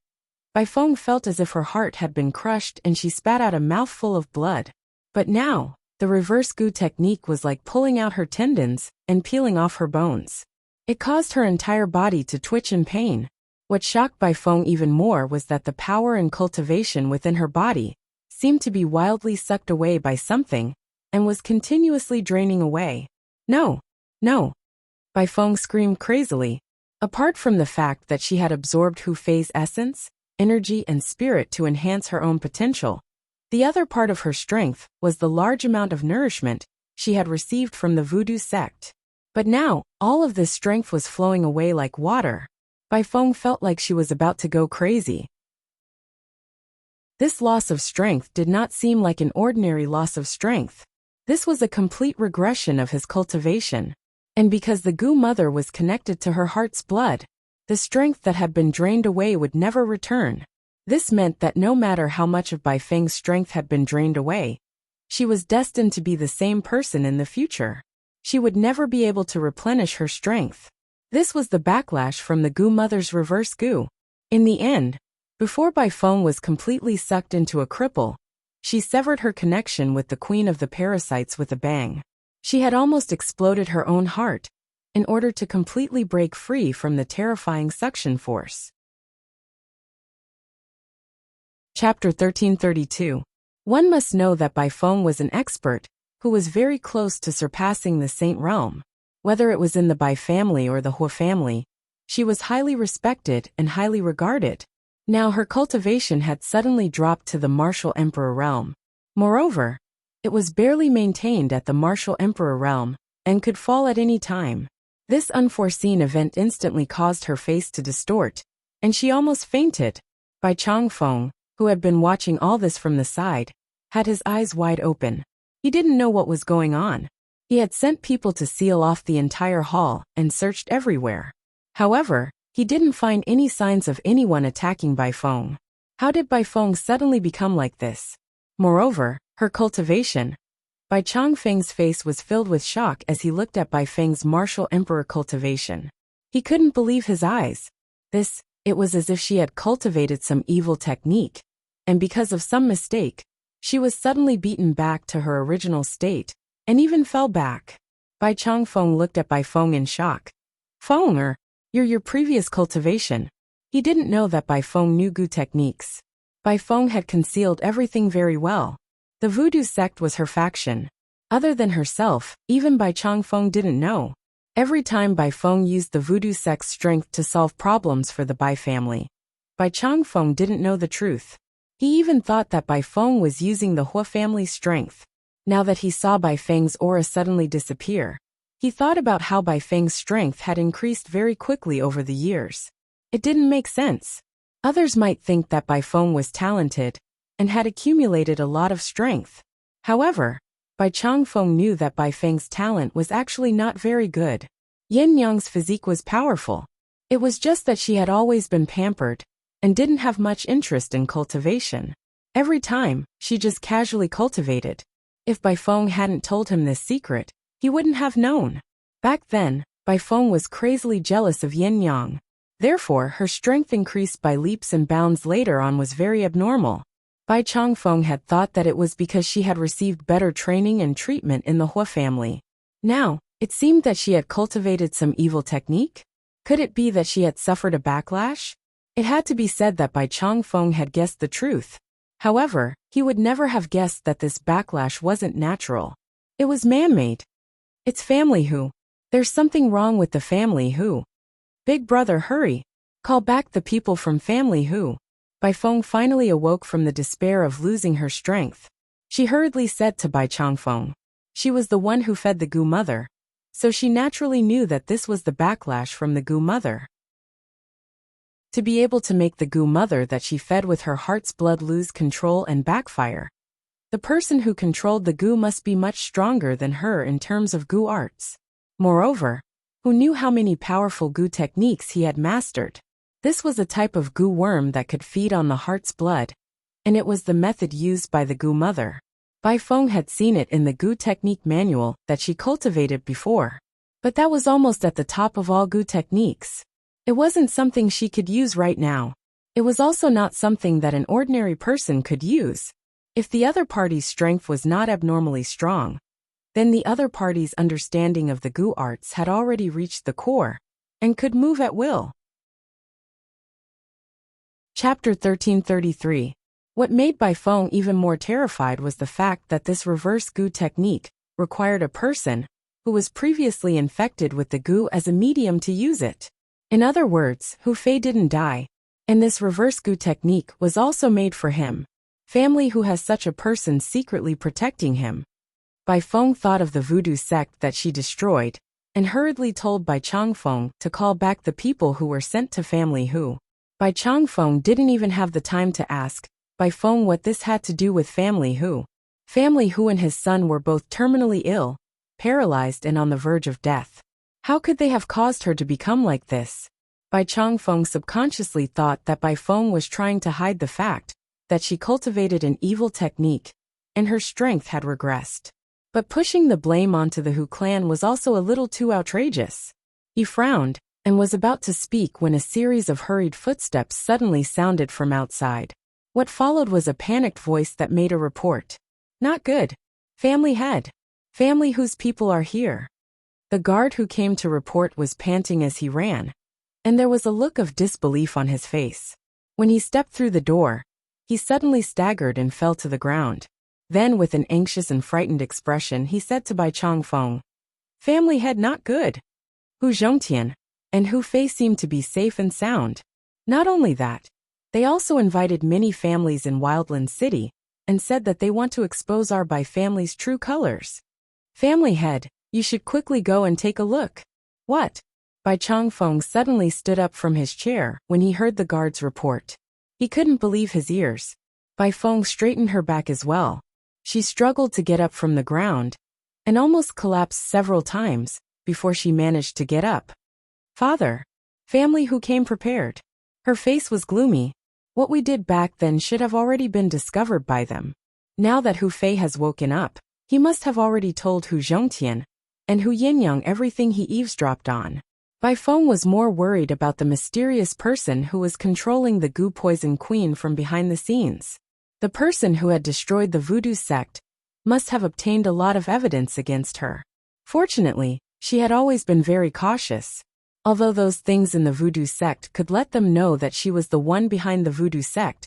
Bai Feng felt as if her heart had been crushed and she spat out a mouthful of blood. But now, the reverse Gu technique was like pulling out her tendons and peeling off her bones. It caused her entire body to twitch in pain. What shocked Bai Feng even more was that the power and cultivation within her body seemed to be wildly sucked away by something and was continuously draining away. No! Bai Feng screamed crazily. Apart from the fact that she had absorbed Hu Fei's essence, energy and spirit to enhance her own potential, the other part of her strength was the large amount of nourishment she had received from the voodoo sect. But now, all of this strength was flowing away like water. Bai Feng felt like she was about to go crazy. This loss of strength did not seem like an ordinary loss of strength. This was a complete regression of his cultivation. And because the Gu Mother was connected to her heart's blood, the strength that had been drained away would never return. This meant that no matter how much of Bai Feng's strength had been drained away, she was destined to be the same person in the future. She would never be able to replenish her strength. This was the backlash from the Goo Mother's reverse goo. In the end, before Bai Feng was completely sucked into a cripple, she severed her connection with the queen of the parasites with a bang. She had almost exploded her own heart in order to completely break free from the terrifying suction force. Chapter 1332. One must know that Bai Feng was an expert who was very close to surpassing the Saint realm. Whether it was in the Bai family or the Hua family, she was highly respected and highly regarded. Now her cultivation had suddenly dropped to the martial emperor realm. Moreover, it was barely maintained at the martial emperor realm and could fall at any time. This unforeseen event instantly caused her face to distort, and she almost fainted. Bai Changfeng, who had been watching all this from the side, had his eyes wide open. He didn't know what was going on. He had sent people to seal off the entire hall and searched everywhere. However, he didn't find any signs of anyone attacking Bai Feng. How did Bai Feng suddenly become like this? Moreover, her cultivation. Bai Changfeng's face was filled with shock as he looked at Bai Feng's martial emperor cultivation. He couldn't believe his eyes. It was as if she had cultivated some evil technique, and because of some mistake, she was suddenly beaten back to her original state, and even fell back. Bai Changfeng looked at Bai Feng in shock. Feng, you're your previous cultivation. He didn't know that Bai Feng knew goo techniques. Bai Feng had concealed everything very well. The voodoo sect was her faction. Other than herself, even Bai Changfeng didn't know. Every time Bai Feng used the voodoo sect's strength to solve problems for the Bai family, Bai Changfeng didn't know the truth. He even thought that Bai Feng was using the Hua family's strength. Now that he saw Bai Feng's aura suddenly disappear, he thought about how Bai Feng's strength had increased very quickly over the years. It didn't make sense. Others might think that Bai Feng was talented and had accumulated a lot of strength. However, Bai Changfeng knew that Bai Feng's talent was actually not very good. Yin Yang's physique was powerful. It was just that she had always been pampered and didn't have much interest in cultivation. Every time, she just casually cultivated. If Bai Feng hadn't told him this secret, he wouldn't have known. Back then, Bai Feng was crazily jealous of Yin Yang. Therefore, her strength increased by leaps and bounds later on was very abnormal. Bai Changfeng had thought that it was because she had received better training and treatment in the Hua family. Now, it seemed that she had cultivated some evil technique? Could it be that she had suffered a backlash? It had to be said that Bai Changfeng had guessed the truth. However, he would never have guessed that this backlash wasn't natural. It was man-made. It's family who. There's something wrong with the family who. Big brother, hurry. Call back the people from family who. Bai Feng finally awoke from the despair of losing her strength. She hurriedly said to Bai Changfeng. She was the one who fed the Goo Mother, so she naturally knew that this was the backlash from the Goo Mother. To be able to make the Goo Mother that she fed with her heart's blood lose control and backfire, the person who controlled the Goo must be much stronger than her in terms of Goo arts. Moreover, who knew how many powerful Goo techniques he had mastered. This was a type of Goo worm that could feed on the heart's blood, and it was the method used by the Goo Mother. Bai Feng had seen it in the Goo technique manual that she cultivated before. But that was almost at the top of all Goo techniques. It wasn't something she could use right now. It was also not something that an ordinary person could use. If the other party's strength was not abnormally strong, then the other party's understanding of the Goo arts had already reached the core and could move at will. Chapter 1333. What made Bai Feng even more terrified was the fact that this reverse Goo technique required a person who was previously infected with the Goo as a medium to use it. In other words, Hu Fei didn't die, and this reverse Goo technique was also made for him. Family who has such a person secretly protecting him. Bai Feng thought of the voodoo sect that she destroyed, and hurriedly told Bai Changfeng to call back the people who were sent to family who. Bai Changfeng didn't even have the time to ask Bai Feng what this had to do with family who. Family who and his son were both terminally ill, paralyzed and on the verge of death. How could they have caused her to become like this? Bai Changfeng subconsciously thought that Bai Feng was trying to hide the fact that she cultivated an evil technique, and her strength had regressed. But pushing the blame onto the Hu clan was also a little too outrageous. He frowned, and was about to speak when a series of hurried footsteps suddenly sounded from outside. What followed was a panicked voice that made a report. Not good. Family head. Family whose people are here. The guard who came to report was panting as he ran, and there was a look of disbelief on his face. When he stepped through the door, he suddenly staggered and fell to the ground. Then, with an anxious and frightened expression, he said to Bai Changfeng, "Family head not good. Hu Zhongtian and Hu Fei seem to be safe and sound. Not only that, they also invited many families in Wildland City and said that they want to expose our Bai family's true colors. Family head, you should quickly go and take a look." What? Bai Changfeng suddenly stood up from his chair when he heard the guard's report. He couldn't believe his ears. Bai Feng straightened her back as well. She struggled to get up from the ground and almost collapsed several times before she managed to get up. Father. Family who came prepared. Her face was gloomy. What we did back then should have already been discovered by them. Now that Hu Fei has woken up, he must have already told Hu Zhongtian and Hu Yinyang everything he eavesdropped on. Bai Feng was more worried about the mysterious person who was controlling the Gu Poison Queen from behind the scenes. The person who had destroyed the voodoo sect must have obtained a lot of evidence against her. Fortunately, she had always been very cautious. Although those things in the voodoo sect could let them know that she was the one behind the voodoo sect,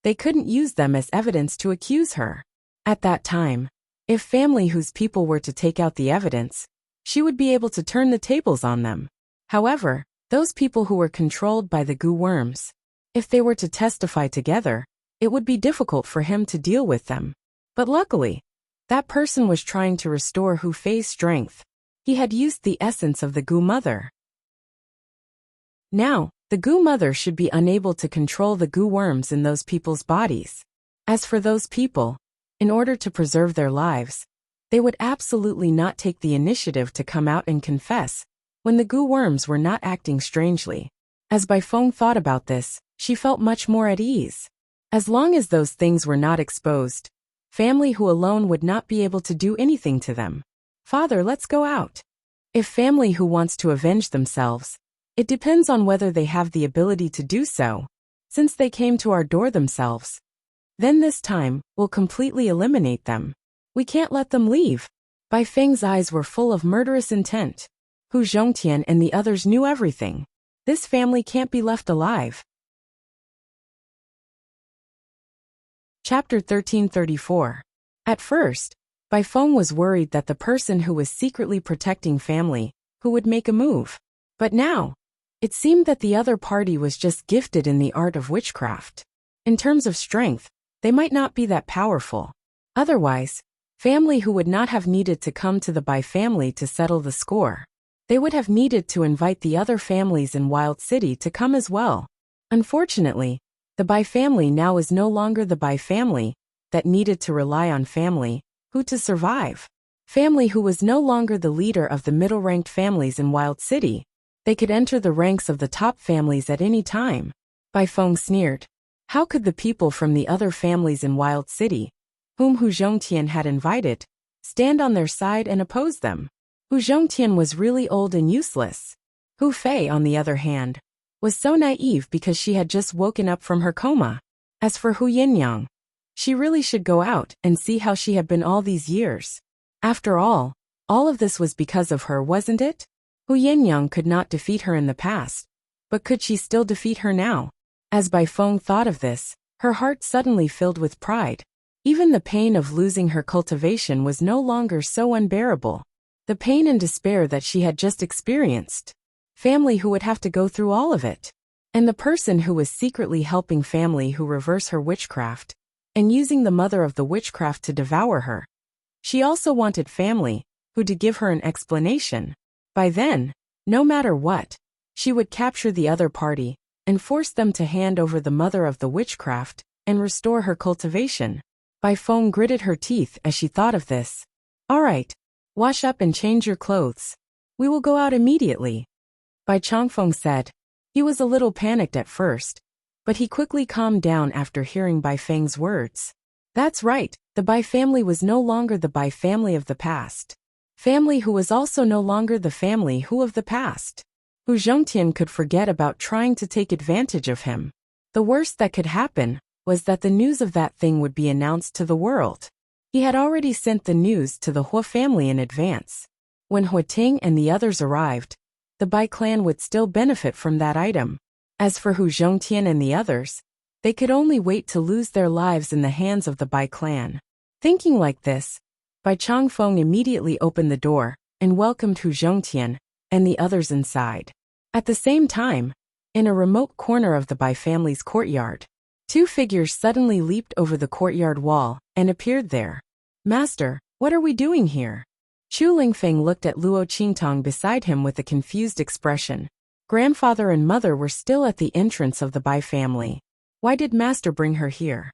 they couldn't use them as evidence to accuse her. At that time, if family whose people were to take out the evidence, she would be able to turn the tables on them. However, those people who were controlled by the Gu worms, if they were to testify together, it would be difficult for him to deal with them. But luckily, that person was trying to restore Hu Fei's strength. He had used the essence of the Gu mother. Now, the Gu mother should be unable to control the Gu worms in those people's bodies. As for those people, in order to preserve their lives, they would absolutely not take the initiative to come out and confess when the Gu worms were not acting strangely. As Bai Feng thought about this, she felt much more at ease. As long as those things were not exposed, family who alone would not be able to do anything to them. Father, let's go out. If family who wants to avenge themselves, it depends on whether they have the ability to do so, since they came to our door themselves. Then this time, we'll completely eliminate them. We can't let them leave. Bai Feng's eyes were full of murderous intent. Hu Zhongtian and the others knew everything. This family can't be left alive. Chapter 1334. At first, Bai Feng was worried that the person who was secretly protecting family, who would make a move. But now, it seemed that the other party was just gifted in the art of witchcraft. In terms of strength, they might not be that powerful. Otherwise, family who would not have needed to come to the Bai family to settle the score. They would have needed to invite the other families in Wild City to come as well. Unfortunately, the Bai family now is no longer the Bai family that needed to rely on family who to survive. Family who was no longer the leader of the middle-ranked families in Wild City. They could enter the ranks of the top families at any time. Bai Feng sneered. How could the people from the other families in Wild City, whom Hu Zhongtian had invited, stand on their side and oppose them? Hu Zhongtian was really old and useless. Hu Fei, on the other hand, was so naive because she had just woken up from her coma. As for Hu Yinyang, she really should go out and see how she had been all these years. After all of this was because of her, wasn't it? Hu Yinyang could not defeat her in the past, but could she still defeat her now? As Bai Feng thought of this, her heart suddenly filled with pride. Even the pain of losing her cultivation was no longer so unbearable. The pain and despair that she had just experienced. Family who would have to go through all of it. And the person who was secretly helping family who reverse her witchcraft, and using the mother of the witchcraft to devour her. She also wanted family who to give her an explanation. By then, no matter what, she would capture the other party and force them to hand over the mother of the witchcraft and restore her cultivation. Bai Feng gritted her teeth as she thought of this. All right, wash up and change your clothes. We will go out immediately. Bai Changfeng said. He was a little panicked at first, but he quickly calmed down after hearing Bai Feng's words. That's right, the Bai family was no longer the Bai family of the past. Family who was also no longer the family who of the past. Hu Zhongtian could forget about trying to take advantage of him. The worst that could happen was that the news of that thing would be announced to the world. He had already sent the news to the Hua family in advance. When Hua Ting and the others arrived, the Bai clan would still benefit from that item. As for Hu Zhongtian and the others, they could only wait to lose their lives in the hands of the Bai clan. Thinking like this, Bai Changfeng immediately opened the door and welcomed Hu Zhongtian and the others inside. At the same time, in a remote corner of the Bai family's courtyard, two figures suddenly leaped over the courtyard wall and appeared there. "Master, what are we doing here?" Chu Lingfeng looked at Luo Qingtong beside him with a confused expression. Grandfather and mother were still at the entrance of the Bai family. Why did Master bring her here?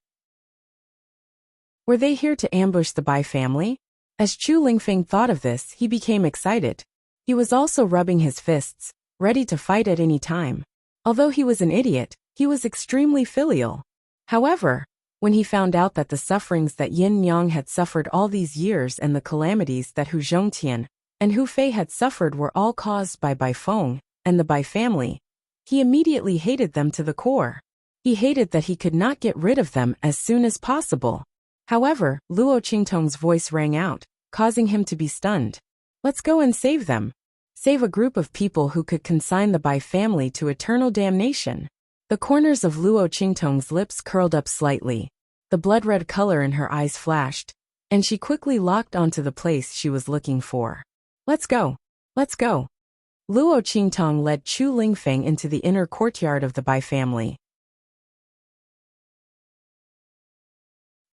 Were they here to ambush the Bai family? As Chu Lingfeng thought of this, he became excited. He was also rubbing his fists, ready to fight at any time. Although he was an idiot, he was extremely filial. However, when he found out that the sufferings that Yin Yang had suffered all these years and the calamities that Hu Zhongtian and Hu Fei had suffered were all caused by Bai Feng and the Bai family, he immediately hated them to the core. He hated that he could not get rid of them as soon as possible. However, Luo Qingtong's voice rang out, causing him to be stunned. "Let's go and save them. Save a group of people who could consign the Bai family to eternal damnation." The corners of Luo Qingtong's lips curled up slightly. The blood-red color in her eyes flashed, and she quickly locked onto the place she was looking for. "Let's go. Let's go." Luo Qingtong led Chu Lingfeng into the inner courtyard of the Bai family.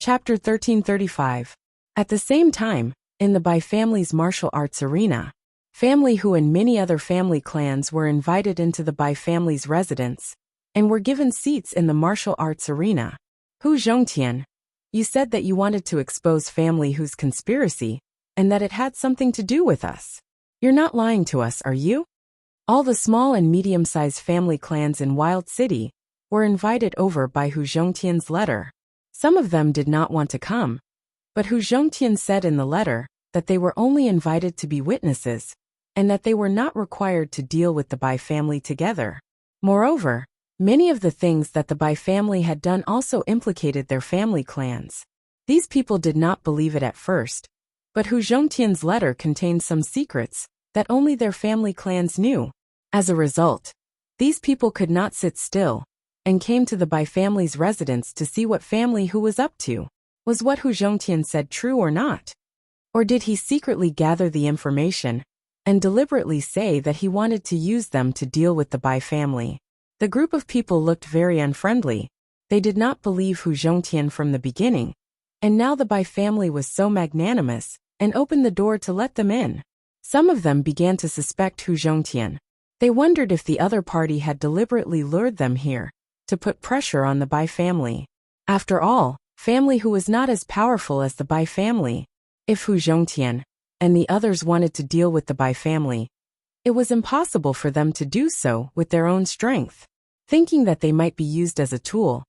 Chapter 1335. At the same time, in the Bai family's martial arts arena, Family Hu and many other family clans were invited into the Bai family's residence and were given seats in the martial arts arena. "Hu Zhongtian, you said that you wanted to expose Family Hu's conspiracy and that it had something to do with us. You're not lying to us, are you?" All the small and medium-sized family clans in Wild City were invited over by Hu Zhongtian's letter. Some of them did not want to come, but Hu Zhongtian said in the letter that they were only invited to be witnesses and that they were not required to deal with the Bai family together. Moreover, many of the things that the Bai family had done also implicated their family clans. These people did not believe it at first, but Hu Zhongtian's letter contained some secrets that only their family clans knew. As a result, these people could not sit still and came to the Bai family's residence to see what Family Hu was up to. Was what Hu Zhongtian said true or not? Or did he secretly gather the information and deliberately say that he wanted to use them to deal with the Bai family? The group of people looked very unfriendly. They did not believe Hu Zhongtian from the beginning, and now the Bai family was so magnanimous and opened the door to let them in. Some of them began to suspect Hu Zhongtian. They wondered if the other party had deliberately lured them here to put pressure on the Bai family. After all, Family Hu was not as powerful as the Bai family. If Hu Zhongtian and the others wanted to deal with the Bai family, it was impossible for them to do so with their own strength. Thinking that they might be used as a tool,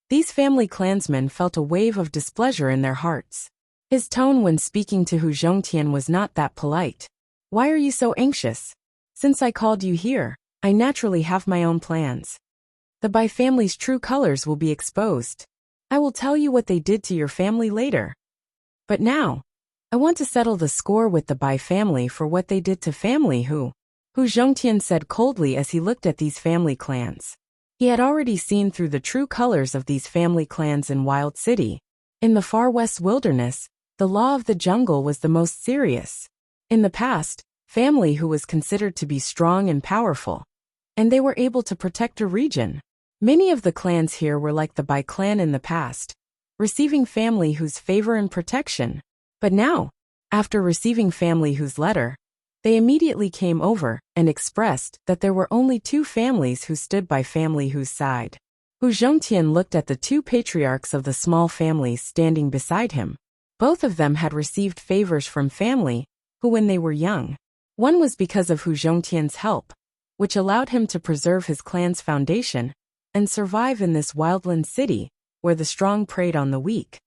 these family clansmen felt a wave of displeasure in their hearts. His tone when speaking to Hu Zhongtian was not that polite. "Why are you so anxious? Since I called you here, I naturally have my own plans. The Bai family's true colors will be exposed. I will tell you what they did to your family later. But now, I want to settle the score with the Bai family for what they did to Family Hu." Hu Zhongtian said coldly as he looked at these family clans. He had already seen through the true colors of these family clans in Wild City. In the far west wilderness, the law of the jungle was the most serious. In the past, Family Hu was considered to be strong and powerful, and they were able to protect a region. Many of the clans here were like the Bai clan in the past, receiving Family Hu's favor and protection. But now, after receiving Family Hu's letter, they immediately came over and expressed that there were only two families who stood by Family Hu's side. Hu Zhongtian looked at the two patriarchs of the small families standing beside him. Both of them had received favors from Family Hu when they were young. One was because of Hu Zhongtian's help, which allowed him to preserve his clan's foundation and survive in this wildland city where the strong preyed on the weak.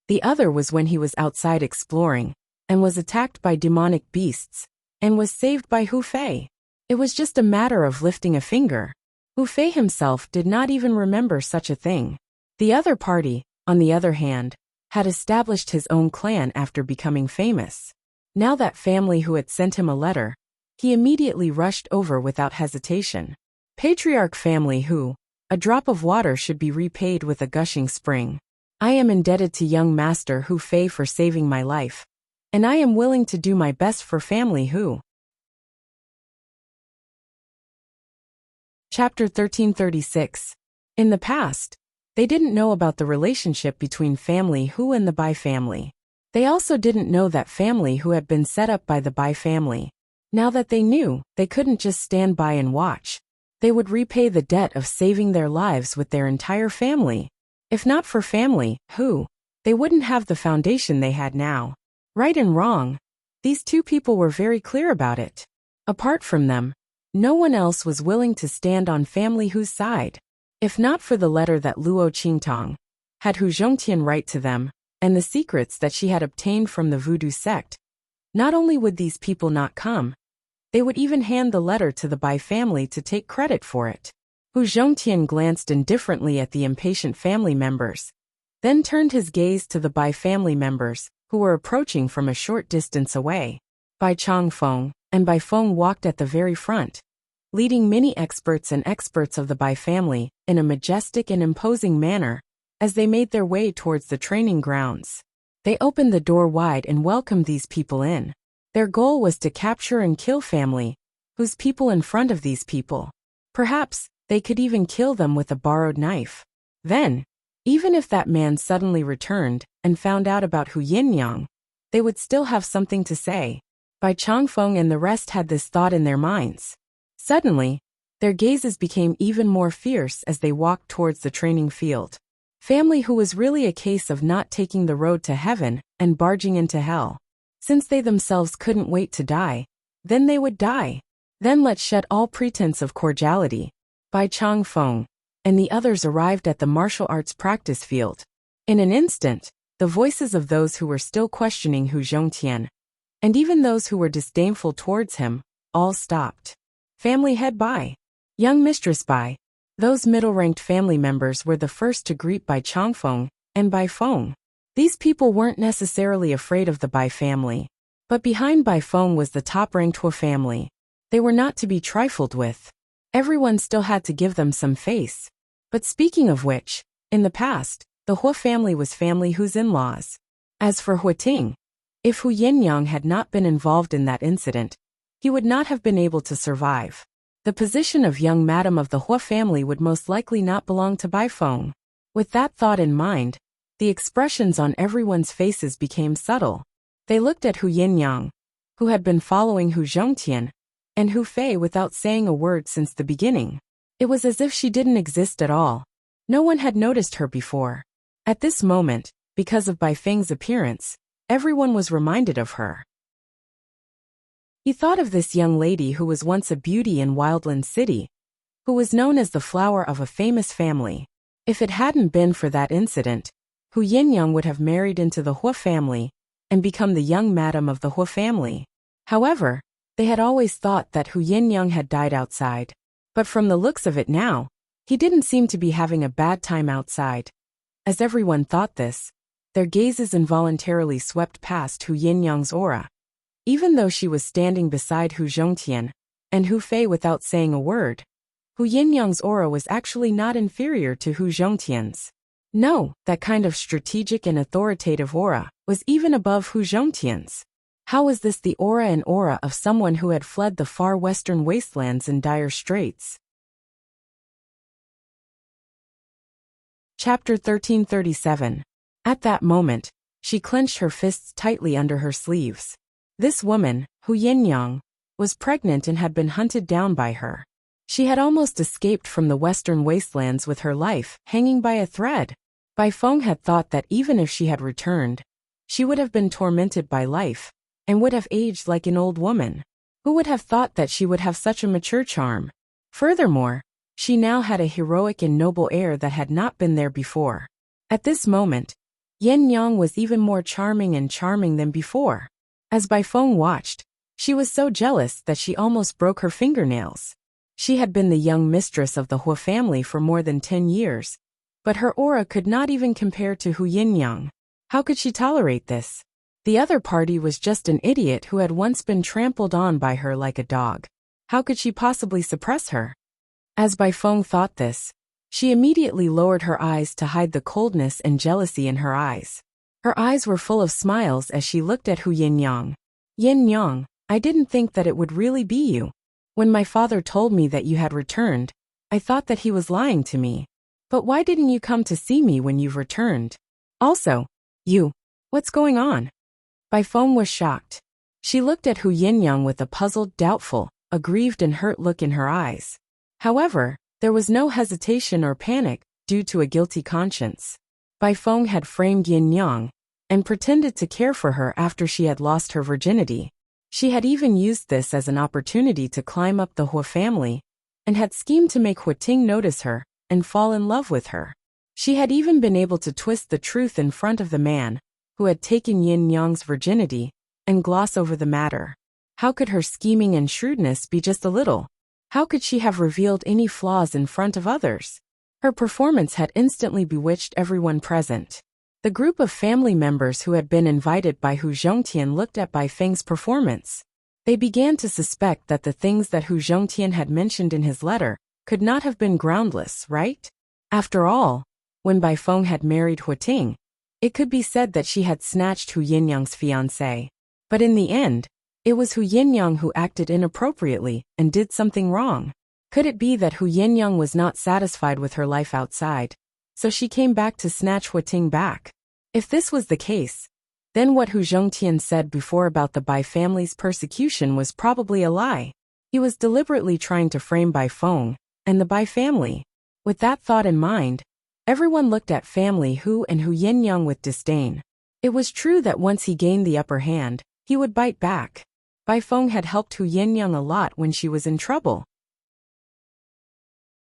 The other was when he was outside exploring and was attacked by demonic beasts and was saved by Hu Fei. It was just a matter of lifting a finger. Hu Fei himself did not even remember such a thing. The other party, on the other hand, had established his own clan after becoming famous. Now that family who had sent him a letter, he immediately rushed over without hesitation. Patriarch family who, a drop of water should be repaid with a gushing spring. I am indebted to young master Hu Fei for saving my life, and I am willing to do my best for family Hu. Chapter 1336. In the past, they didn't know about the relationship between family Hu and the Bai family. They also didn't know that family Hu had been set up by the Bai family. Now that they knew, they couldn't just stand by and watch. They would repay the debt of saving their lives with their entire family. If not for family Hu, they wouldn't have the foundation they had now. Right and wrong, these two people were very clear about it. Apart from them, no one else was willing to stand on family Hu's side. If not for the letter that Luo Qingtong had Hu Zhongtian write to them, and the secrets that she had obtained from the voodoo sect, not only would these people not come, they would even hand the letter to the Bai family to take credit for it. Hu Zhongtian glanced indifferently at the impatient family members, then turned his gaze to the Bai family members, who were approaching from a short distance away. Bai Changfeng and Bai Feng walked at the very front, leading many experts of the Bai family in a majestic and imposing manner as they made their way towards the training grounds. They opened the door wide and welcomed these people in. Their goal was to capture and kill family Hu's people in front of these people. Perhaps they could even kill them with a borrowed knife. Then, even if that man suddenly returned and found out about Hu Yinyang, they would still have something to say. Bai Changfeng and the rest had this thought in their minds. Suddenly, their gazes became even more fierce as they walked towards the training field. Family Hu was really a case of not taking the road to heaven and barging into hell. Since they themselves couldn't wait to die, then they would die. Then let's shed all pretense of cordiality. Bai Changfeng and the others arrived at the martial arts practice field. In an instant, the voices of those who were still questioning Hu Zhongtian, and even those who were disdainful towards him, all stopped. Family head Bai, young mistress Bai. Those middle-ranked family members were the first to greet Bai Changfeng and Bai Feng. These people weren't necessarily afraid of the Bai family, but behind Bai Feng was the top-ranked Hu family. They were not to be trifled with. Everyone still had to give them some face. But speaking of which, in the past, the Hu family was family Hu's in-laws. As for Hu Ting, if Hu Yinyang had not been involved in that incident, he would not have been able to survive. The position of young madam of the Hu family would most likely not belong to Bai Feng. With that thought in mind, the expressions on everyone's faces became subtle. They looked at Hu Yinyang, who had been following Hu Zhongtian, and Hu Fei without saying a word since the beginning. It was as if she didn't exist at all. No one had noticed her before. At this moment, because of Bai Feng's appearance, everyone was reminded of her. He thought of this young lady who was once a beauty in Wildland City, who was known as the flower of a famous family. If it hadn't been for that incident, Hu Yinyang would have married into the Hu family and become the young madam of the Hu family. However, they had always thought that Hu Yinyang had died outside. But from the looks of it now, he didn't seem to be having a bad time outside. As everyone thought this, their gazes involuntarily swept past Hu Yinyang's aura. Even though she was standing beside Hu Zhongtian and Hu Fei without saying a word, Hu Yinyang's aura was actually not inferior to Hu Zhongtian's. No, that kind of strategic and authoritative aura was even above Hu Zhongtian's. How was this the aura and aura of someone who had fled the far western wastelands in dire straits? Chapter 1337. At that moment, she clenched her fists tightly under her sleeves. This woman, Hu Yinyang, was pregnant and had been hunted down by her. She had almost escaped from the western wastelands with her life hanging by a thread. Bai Feng had thought that even if she had returned, she would have been tormented by life and would have aged like an old woman. Who would have thought that she would have such a mature charm? Furthermore, she now had a heroic and noble air that had not been there before. At this moment, Yinyang was even more charming than before. As Bai Feng watched, She was so jealous that she almost broke her fingernails. She had been the young mistress of the Hua family for more than 10 years, but her aura could not even compare to Hu Yinyang. How could she tolerate this? The other party was just an idiot who had once been trampled on by her like a dog. How could she possibly suppress her? As Bai Feng thought this, she immediately lowered her eyes to hide the coldness and jealousy in her eyes. Her eyes were full of smiles as she looked at Hu Yinyang. Yinyang, I didn't think that it would really be you. When my father told me that you had returned, I thought that he was lying to me. But why didn't you come to see me when you've returned? Also, what's going on? Bai Feng was shocked. She looked at Hu Yinyang with a puzzled, doubtful, aggrieved and hurt look in her eyes. However, there was no hesitation or panic, due to a guilty conscience. Bai Feng had framed Yinyang, and pretended to care for her after she had lost her virginity. She had even used this as an opportunity to climb up the Hua family, and had schemed to make Huating notice her, and fall in love with her. She had even been able to twist the truth in front of the man, who had taken Yin Yang's virginity, and gloss over the matter. How could her scheming and shrewdness be just a little? How could she have revealed any flaws in front of others? Her performance had instantly bewitched everyone present. The group of family members who had been invited by Hu Zhongtian looked at Bai Feng's performance. They began to suspect that the things that Hu Zhongtian had mentioned in his letter could not have been groundless, right? After all, when Bai Feng had married Huating, it could be said that she had snatched Hu Yinyang's fiancé. But in the end, it was Hu Yinyang who acted inappropriately and did something wrong. Could it be that Hu Yinyang was not satisfied with her life outside, so she came back to snatch Huating back? If this was the case, then what Hu Zhongtian said before about the Bai family's persecution was probably a lie. He was deliberately trying to frame Bai Feng and the Bai family. With that thought in mind, everyone looked at family Hu and Hu Yinyang with disdain. It was true that once he gained the upper hand, he would bite back. Bai Feng had helped Hu Yinyang a lot when she was in trouble.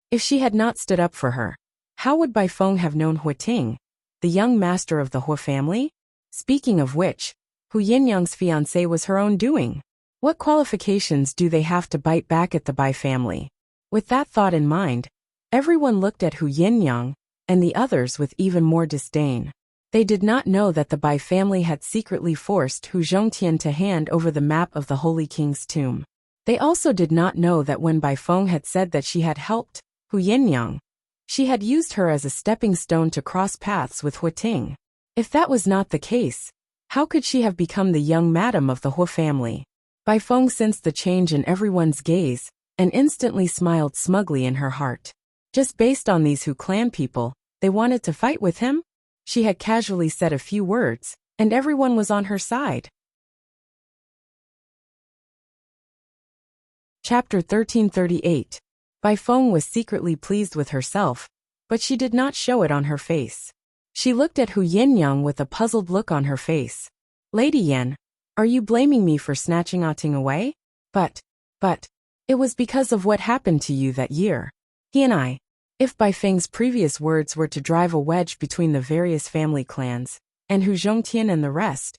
If she had not stood up for her, how would Bai Feng have known Huating, the young master of the Hua family? Speaking of which, Hu Yinyang's fiancé was her own doing. What qualifications do they have to bite back at the Bai family? With that thought in mind, everyone looked at Hu Yinyang and the others with even more disdain. They did not know that the Bai family had secretly forced Hu Zhongtian to hand over the map of the Holy King's tomb. They also did not know that when Bai Feng had said that she had helped Hu Yinyang, she had used her as a stepping stone to cross paths with Huating. If that was not the case, how could she have become the young madam of the Hua family? Bai Feng sensed the change in everyone's gaze, and instantly smiled smugly in her heart. Just based on these Hu clan people, they wanted to fight with him? She had casually said a few words, and everyone was on her side. Chapter 1338. Bai Feng was secretly pleased with herself, but she did not show it on her face. She looked at Hu Yinyang with a puzzled look on her face. Lady Yan, are you blaming me for snatching Ating away? But, it was because of what happened to you that year. He and I. If Bai Feng's previous words were to drive a wedge between the various family clans, and Hu Zhongtian and the rest.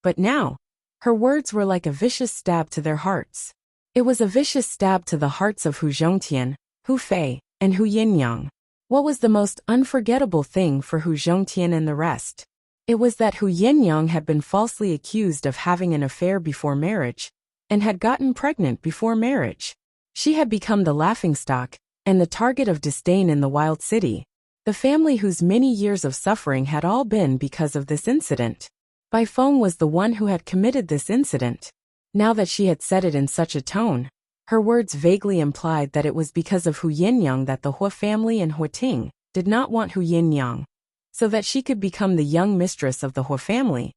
But now, her words were like a vicious stab to their hearts. It was a vicious stab to the hearts of Hu Zhongtian, Hu Fei, and Hu Yinyang. What was the most unforgettable thing for Hu Zhongtian and the rest? It was that Hu Yinyang had been falsely accused of having an affair before marriage, and had gotten pregnant before marriage. She had become the laughingstock, and the target of disdain in the wild city. The family whose many years of suffering had all been because of this incident. Bai Feng was the one who had committed this incident. Now that she had said it in such a tone, her words vaguely implied that it was because of Hu Yinyang that the Hua family and Huating did not want Hu Yinyang, so that she could become the young mistress of the Hua family.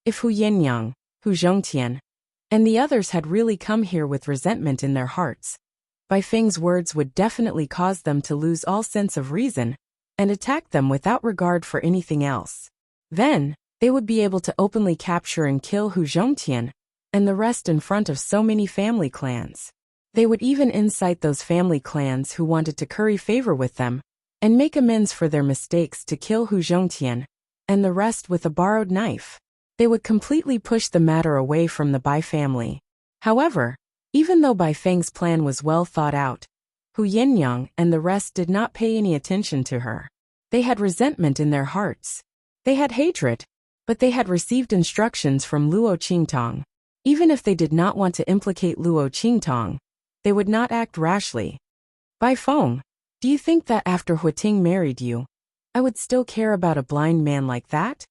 If Hu Yinyang, Hu Zhongtian, and the others had really come here with resentment in their hearts, Bai Feng's words would definitely cause them to lose all sense of reason and attack them without regard for anything else. Then, they would be able to openly capture and kill Hu Zhongtian and the rest in front of so many family clans. They would even incite those family clans who wanted to curry favor with them and make amends for their mistakes to kill Hu Zhongtian and the rest with a borrowed knife. They would completely push the matter away from the Bai family. However, even though Bai Feng's plan was well thought out, Hu Yinyang and the rest did not pay any attention to her. They had resentment in their hearts. They had hatred, but they had received instructions from Luo Qingtong. Even if they did not want to implicate Luo Qingtong, they would not act rashly. Bai Feng, do you think that after Huiting married you, I would still care about a blind man like that?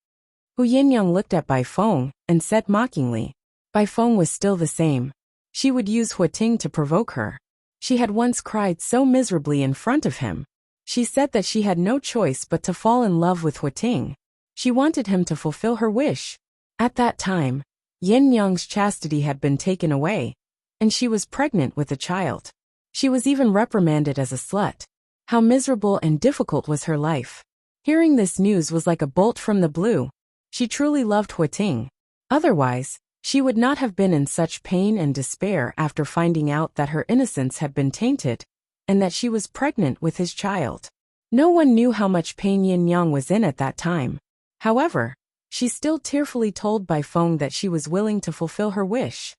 Hu Yinyang looked at Bai Feng and said mockingly. Bai Feng was still the same. She would use Huiting to provoke her. She had once cried so miserably in front of him. She said that she had no choice but to fall in love with Huiting. She wanted him to fulfill her wish. At that time, Yin Yang's chastity had been taken away, and she was pregnant with a child. She was even reprimanded as a slut. How miserable and difficult was her life. Hearing this news was like a bolt from the blue. She truly loved Huiting. Otherwise, she would not have been in such pain and despair after finding out that her innocence had been tainted, and that she was pregnant with his child. No one knew how much pain Yin Yang was in at that time. However, she still tearfully told Bai Feng that she was willing to fulfill her wish.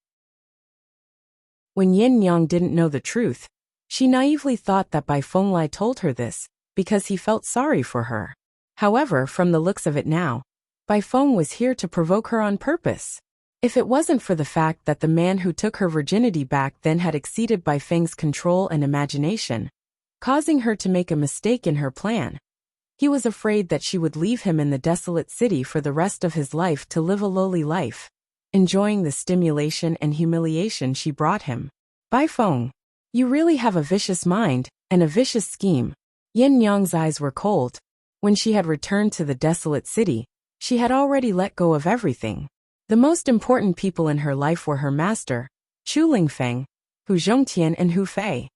When Yin Yang didn't know the truth, she naively thought that Bai Feng Lai told her this because he felt sorry for her. However, from the looks of it now, Bai Feng was here to provoke her on purpose. If it wasn't for the fact that the man who took her virginity back then had exceeded Bai Feng's control and imagination, causing her to make a mistake in her plan, he was afraid that she would leave him in the desolate city for the rest of his life to live a lowly life, enjoying the stimulation and humiliation she brought him. Bai Feng, you really have a vicious mind and a vicious scheme. Yin Yang's eyes were cold. When she had returned to the desolate city, she had already let go of everything. The most important people in her life were her master, Chu Lingfeng, Hu Zhongtian and Hu Fei.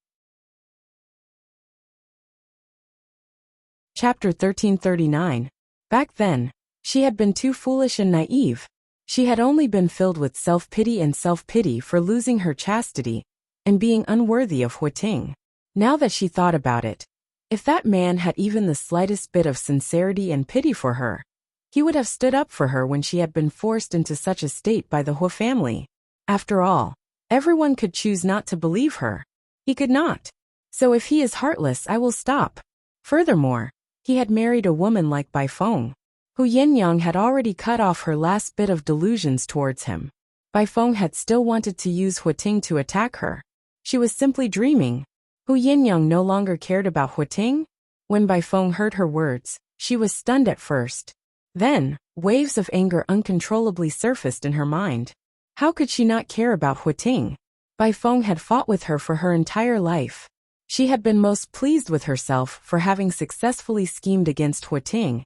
Chapter 1339. Back then, she had been too foolish and naive. She had only been filled with self-pity and self-pity for losing her chastity and being unworthy of Huiting. Now that she thought about it, if that man had even the slightest bit of sincerity and pity for her, he would have stood up for her when she had been forced into such a state by the Hu family. After all, everyone could choose not to believe her. He could not. So if he is heartless, I will stop. Furthermore, he had married a woman like Bai Feng. Hu Yinyang had already cut off her last bit of delusions towards him. Bai Feng had still wanted to use Huiting to attack her. She was simply dreaming. Hu Yinyang no longer cared about Huiting. When Bai Feng heard her words, she was stunned at first. Then, waves of anger uncontrollably surfaced in her mind. How could she not care about Huiting? Bai Feng had fought with her for her entire life. She had been most pleased with herself for having successfully schemed against Huiting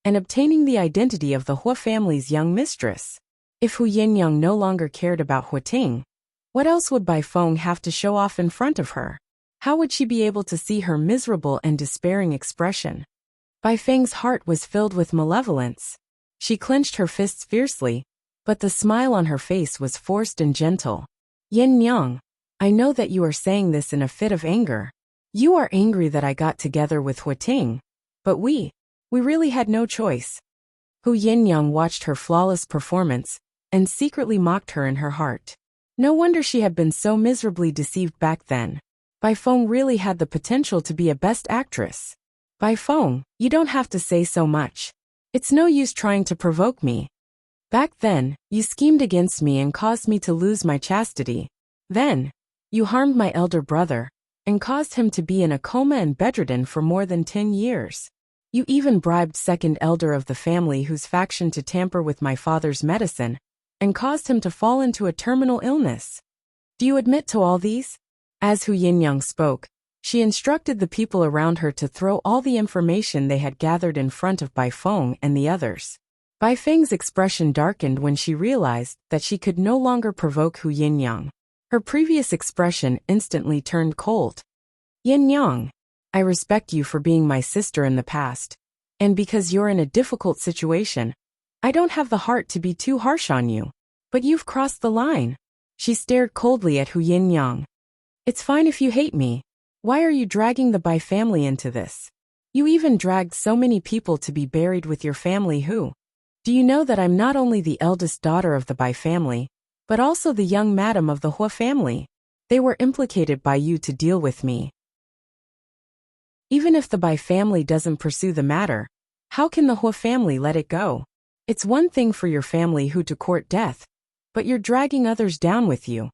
and obtaining the identity of the Hu family's young mistress. If Hu Yinyang no longer cared about Huiting, what else would Bai Feng have to show off in front of her? How would she be able to see her miserable and despairing expression? Bai Feng's heart was filled with malevolence. She clenched her fists fiercely, but the smile on her face was forced and gentle. Yin Yang, I know that you are saying this in a fit of anger. You are angry that I got together with Huiting, but we really had no choice. Hu Yinyang watched her flawless performance and secretly mocked her in her heart. No wonder she had been so miserably deceived back then. Bai Feng really had the potential to be a best actress. Bai Feng, you don't have to say so much. It's no use trying to provoke me. Back then, you schemed against me and caused me to lose my chastity. Then, you harmed my elder brother and caused him to be in a coma and bedridden for more than 10 years. You even bribed second elder of the family whose faction to tamper with my father's medicine and caused him to fall into a terminal illness. Do you admit to all these? As Hu Yinyang spoke, she instructed the people around her to throw all the information they had gathered in front of Bai Feng and the others. Bai Feng's expression darkened when she realized that she could no longer provoke Hu Yinyang. Her previous expression instantly turned cold. Yinyang, I respect you for being my sister in the past. And because you're in a difficult situation, I don't have the heart to be too harsh on you. But you've crossed the line. She stared coldly at Hu Yinyang. It's fine if you hate me. Why are you dragging the Bai family into this? You even dragged so many people to be buried with your family who? Do you know that I'm not only the eldest daughter of the Bai family, but also the young madam of the Hua family. They were implicated by you to deal with me. Even if the Bai family doesn't pursue the matter, how can the Hua family let it go? It's one thing for your family who to court death, but you're dragging others down with you.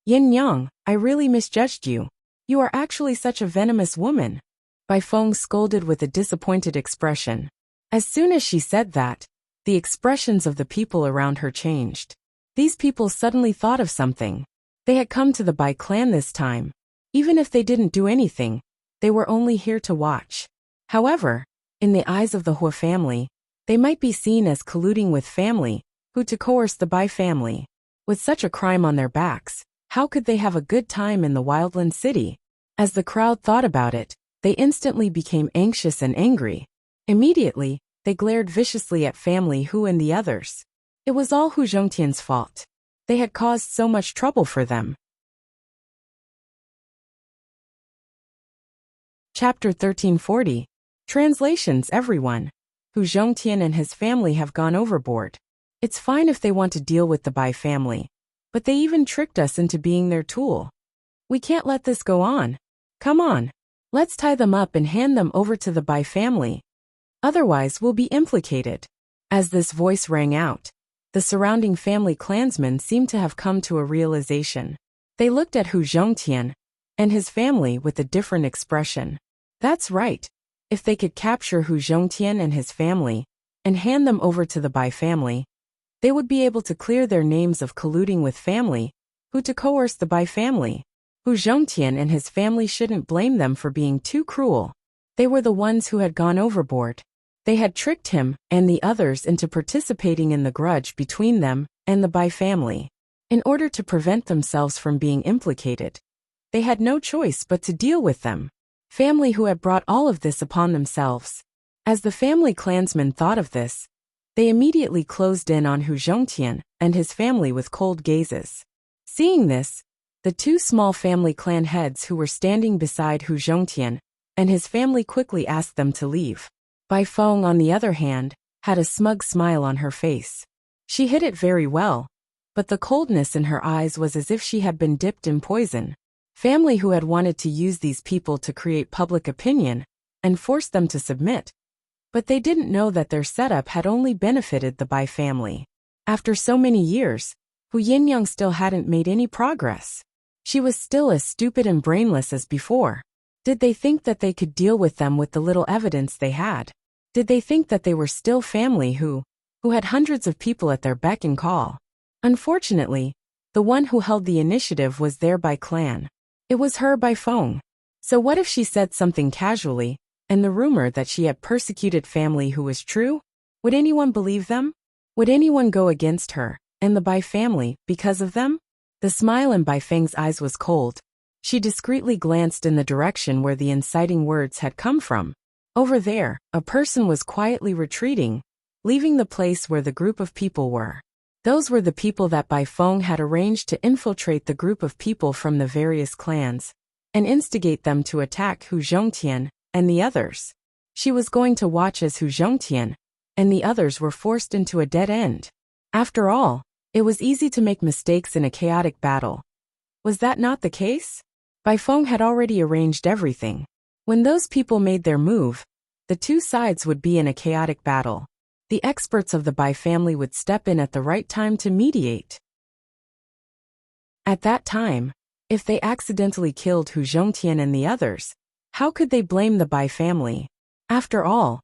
Yin Yang, I really misjudged you. You are actually such a venomous woman. Bai Feng scolded with a disappointed expression. As soon as she said that, the expressions of the people around her changed. These people suddenly thought of something. They had come to the Bai clan this time. Even if they didn't do anything, they were only here to watch. However, in the eyes of the Hua family, they might be seen as colluding with family, who to coerce the Bai family. With such a crime on their backs, how could they have a good time in the wildland city? As the crowd thought about it, they instantly became anxious and angry. Immediately, they glared viciously at family Hu and the others. It was all Hu Zhongtian's fault. They had caused so much trouble for them. Chapter 1340. Translations everyone. Hu Zhongtian and his family have gone overboard. It's fine if they want to deal with the Bai family, but they even tricked us into being their tool. We can't let this go on. Come on. Let's tie them up and hand them over to the Bai family. Otherwise we'll be implicated. As this voice rang out, the surrounding family clansmen seemed to have come to a realization. They looked at Hu Zhongtian and his family with a different expression. That's right. If they could capture Hu Zhongtian and his family and hand them over to the Bai family, they would be able to clear their names of colluding with family, who to coerce the Bai family. Hu Zhongtian and his family shouldn't blame them for being too cruel. They were the ones who had gone overboard. They had tricked him and the others into participating in the grudge between them and the Bai family. In order to prevent themselves from being implicated, they had no choice but to deal with them. Family who had brought all of this upon themselves. As the family clansmen thought of this, they immediately closed in on Hu Zhongtian and his family with cold gazes. Seeing this, the two small family clan heads who were standing beside Hu Zhongtian and his family quickly asked them to leave. Bai Feng, on the other hand, had a smug smile on her face. She hid it very well, but the coldness in her eyes was as if she had been dipped in poison. Family who had wanted to use these people to create public opinion and force them to submit. But they didn't know that their setup had only benefited the Bai family. After so many years, Hu Yinyang still hadn't made any progress. She was still as stupid and brainless as before. Did they think that they could deal with them with the little evidence they had? Did they think that they were still family who had hundreds of people at their beck and call? Unfortunately, the one who held the initiative was their Bai clan. It was her Bai Feng. So what if she said something casually, and the rumor that she had persecuted family who was true? Would anyone believe them? Would anyone go against her and the Bai family because of them? The smile in Bai Feng's eyes was cold. She discreetly glanced in the direction where the inciting words had come from. Over there, a person was quietly retreating, leaving the place where the group of people were. Those were the people that Bai Feng had arranged to infiltrate the group of people from the various clans and instigate them to attack Hu Zhongtian and the others. She was going to watch as Hu Zhongtian and the others were forced into a dead end. After all, it was easy to make mistakes in a chaotic battle. Was that not the case? Bai Feng had already arranged everything. When those people made their move, the two sides would be in a chaotic battle. The experts of the Bai family would step in at the right time to mediate. At that time, if they accidentally killed Hu Zhongtian and the others, how could they blame the Bai family? After all,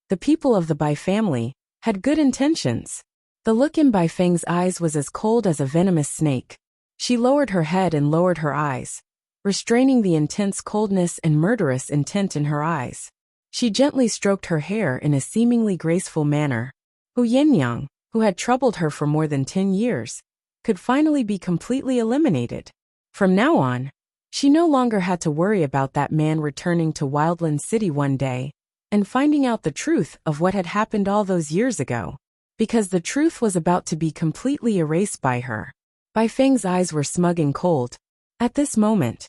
the people of the Bai family had good intentions. The look in Bai Feng's eyes was as cold as a venomous snake. She lowered her head and lowered her eyes, restraining the intense coldness and murderous intent in her eyes. She gently stroked her hair in a seemingly graceful manner. Hu Yinyang, who had troubled her for more than 10 years, could finally be completely eliminated. From now on, she no longer had to worry about that man returning to Wildland City one day and finding out the truth of what had happened all those years ago, because the truth was about to be completely erased by her. Bai Feng's eyes were smug and cold. At this moment.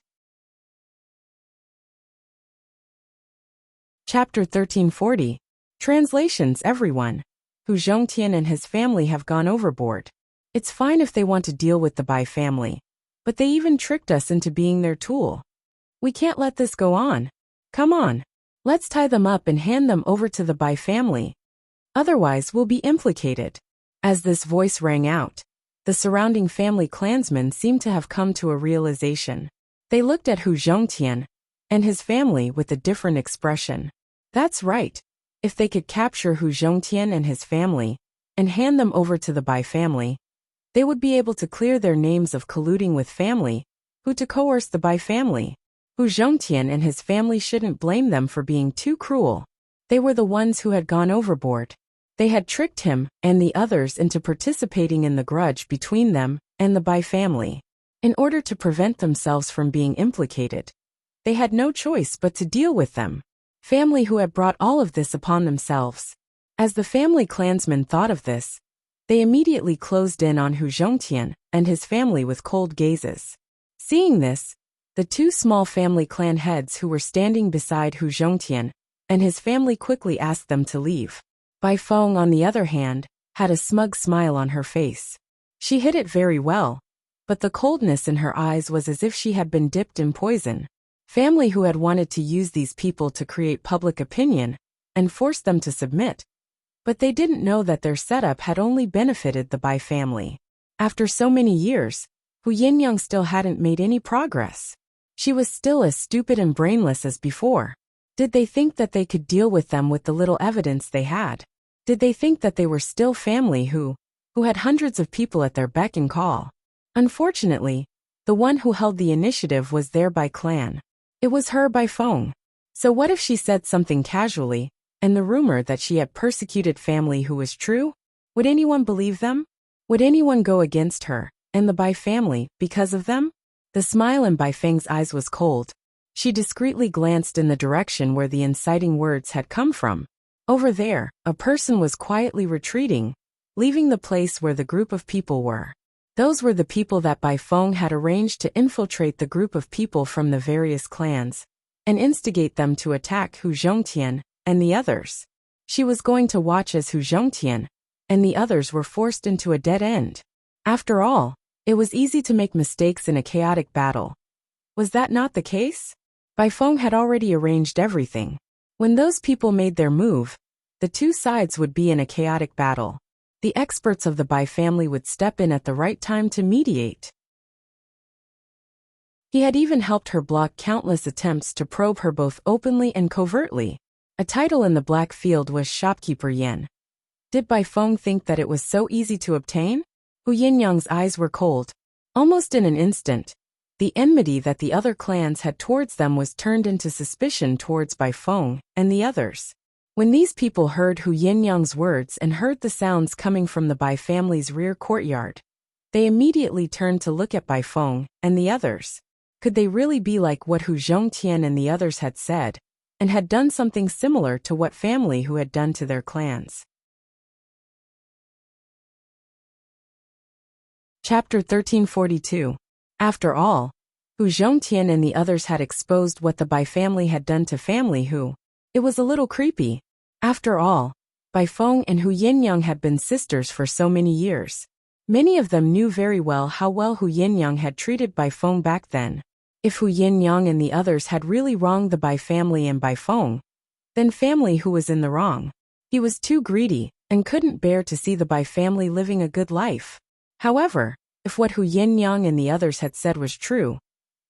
Chapter 1340. Translations everyone. Hu Zhongtian and his family have gone overboard. It's fine if they want to deal with the Bai family, but they even tricked us into being their tool. We can't let this go on. Come on. Let's tie them up and hand them over to the Bai family. Otherwise, we'll be implicated. As this voice rang out, the surrounding family clansmen seemed to have come to a realization. They looked at Hu Zhongtian and his family with a different expression. That's right. If they could capture Hu Zhongtian and his family and hand them over to the Bai family, they would be able to clear their names of colluding with family who to coerce the Bai family. Hu Zhongtian and his family shouldn't blame them for being too cruel. They were the ones who had gone overboard. They had tricked him and the others into participating in the grudge between them and the Bai family. In order to prevent themselves from being implicated, they had no choice but to deal with them. Family who had brought all of this upon themselves. As the family clansmen thought of this, they immediately closed in on Hu Zhongtian and his family with cold gazes. Seeing this, the two small family clan heads who were standing beside Hu Zhongtian and his family quickly asked them to leave. Bai Feng, on the other hand, had a smug smile on her face. She hid it very well, but the coldness in her eyes was as if she had been dipped in poison. Family who had wanted to use these people to create public opinion and force them to submit. But they didn't know that their setup had only benefited the Bai family. After so many years, Hu Yinyang still hadn't made any progress. She was still as stupid and brainless as before. Did they think that they could deal with them with the little evidence they had? Did they think that they were still family who had hundreds of people at their beck and call? Unfortunately, the one who held the initiative was their Bai clan. It was her Bai Feng. So what if she said something casually, and the rumor that she had persecuted family who was true? Would anyone believe them? Would anyone go against her and the Bai family because of them? The smile in Bai Feng's eyes was cold. She discreetly glanced in the direction where the inciting words had come from. Over there, a person was quietly retreating, leaving the place where the group of people were. Those were the people that Bai Feng had arranged to infiltrate the group of people from the various clans and instigate them to attack Hu Zhongtian and the others. She was going to watch as Hu Zhongtian and the others were forced into a dead end. After all, it was easy to make mistakes in a chaotic battle. Was that not the case? Bai Feng had already arranged everything. When those people made their move, the two sides would be in a chaotic battle. The experts of the Bai family would step in at the right time to mediate. He had even helped her block countless attempts to probe her both openly and covertly. A title in the Black Field was Shopkeeper Yen. Did Bai Feng think that it was so easy to obtain? Hu Yinyang's eyes were cold. Almost in an instant, the enmity that the other clans had towards them was turned into suspicion towards Bai Feng and the others. When these people heard Hu Yinyang's words and heard the sounds coming from the Bai family's rear courtyard, they immediately turned to look at Bai Feng and the others. Could they really be like what Hu Zhongtian and the others had said, and had done something similar to what family who had done to their clans? Chapter 1342. After all, Hu Zhongtian and the others had exposed what the Bai family had done to family who. It was a little creepy. After all, Bai Feng and Hu Yinyang had been sisters for so many years. Many of them knew very well how well Hu Yinyang had treated Bai Feng back then. If Hu Yinyang and the others had really wronged the Bai family and Bai Feng, then family who was in the wrong. He was too greedy and couldn't bear to see the Bai family living a good life. However, if what Hu Yinyang and the others had said was true,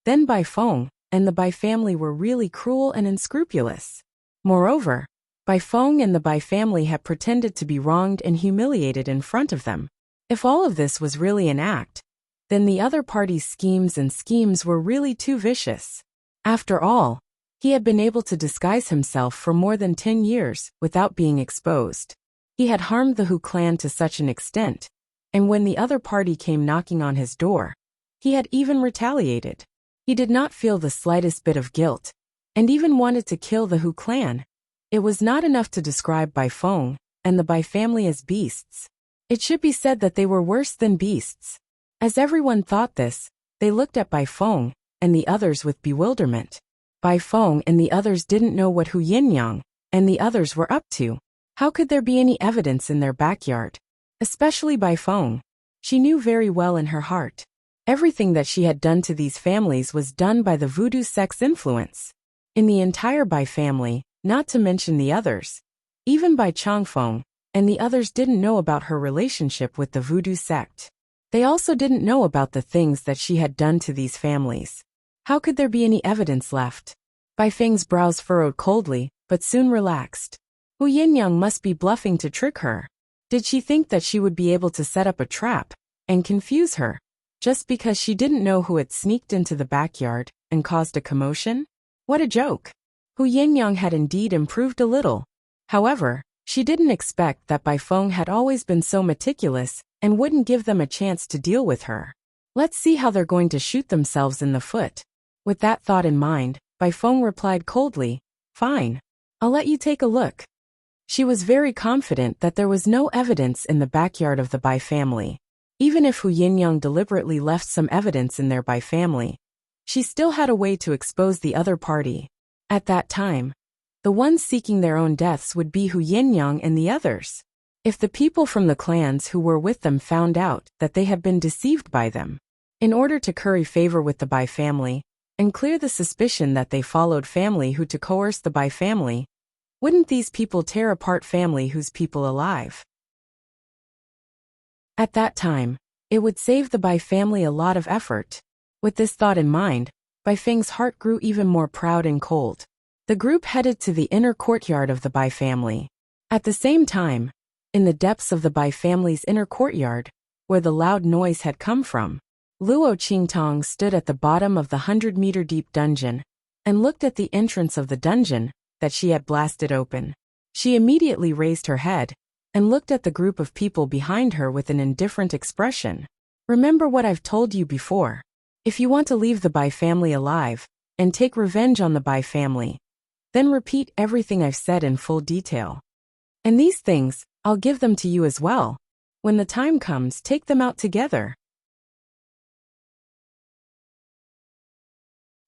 then Bai Feng and the Bai family were really cruel and unscrupulous. Moreover, Bai Feng and the Bai family had pretended to be wronged and humiliated in front of them. If all of this was really an act, then the other party's schemes were really too vicious. After all, he had been able to disguise himself for more than 10 years without being exposed. He had harmed the Hu clan to such an extent, and when the other party came knocking on his door, he had even retaliated. He did not feel the slightest bit of guilt, and even wanted to kill the Hu clan. It was not enough to describe Bai Feng and the Bai family as beasts. It should be said that they were worse than beasts. As everyone thought this, they looked at Bai Feng and the others with bewilderment. Bai Feng and the others didn't know what Hu Yinyang and the others were up to. How could there be any evidence in their backyard? Especially Bai Feng. She knew very well in her heart. Everything that she had done to these families was done by the voodoo sect's influence. In the entire Bai family, not to mention the others. Even Bai Changfeng and the others didn't know about her relationship with the voodoo sect. They also didn't know about the things that she had done to these families. How could there be any evidence left? Bai Feng's brows furrowed coldly, but soon relaxed. Hu Yinyang must be bluffing to trick her. Did she think that she would be able to set up a trap and confuse her, just because she didn't know who had sneaked into the backyard and caused a commotion? What a joke! Hu Yinyang had indeed improved a little. However, she didn't expect that Bai Feng had always been so meticulous and wouldn't give them a chance to deal with her. Let's see how they're going to shoot themselves in the foot. With that thought in mind, Bai Feng replied coldly, "Fine. I'll let you take a look." She was very confident that there was no evidence in the backyard of the Bai family. Even if Hu Yinyang deliberately left some evidence in their Bai family, she still had a way to expose the other party. At that time, the ones seeking their own deaths would be Hu Yinyang and the others. If the people from the clans who were with them found out that they had been deceived by them, in order to curry favor with the Bai family, and clear the suspicion that they followed family who to coerce the Bai family, wouldn't these people tear apart family whose people alive? At that time, it would save the Bai family a lot of effort. With this thought in mind, Bai Feng's heart grew even more proud and cold. The group headed to the inner courtyard of the Bai family. At the same time, in the depths of the Bai family's inner courtyard, where the loud noise had come from, Luo Qingtong stood at the bottom of the 100-meter-deep dungeon and looked at the entrance of the dungeon that she had blasted open. She immediately raised her head and looked at the group of people behind her with an indifferent expression. Remember what I've told you before. If you want to leave the Bai family alive and take revenge on the Bai family, then repeat everything I've said in full detail. And these things, I'll give them to you as well. When the time comes, take them out together.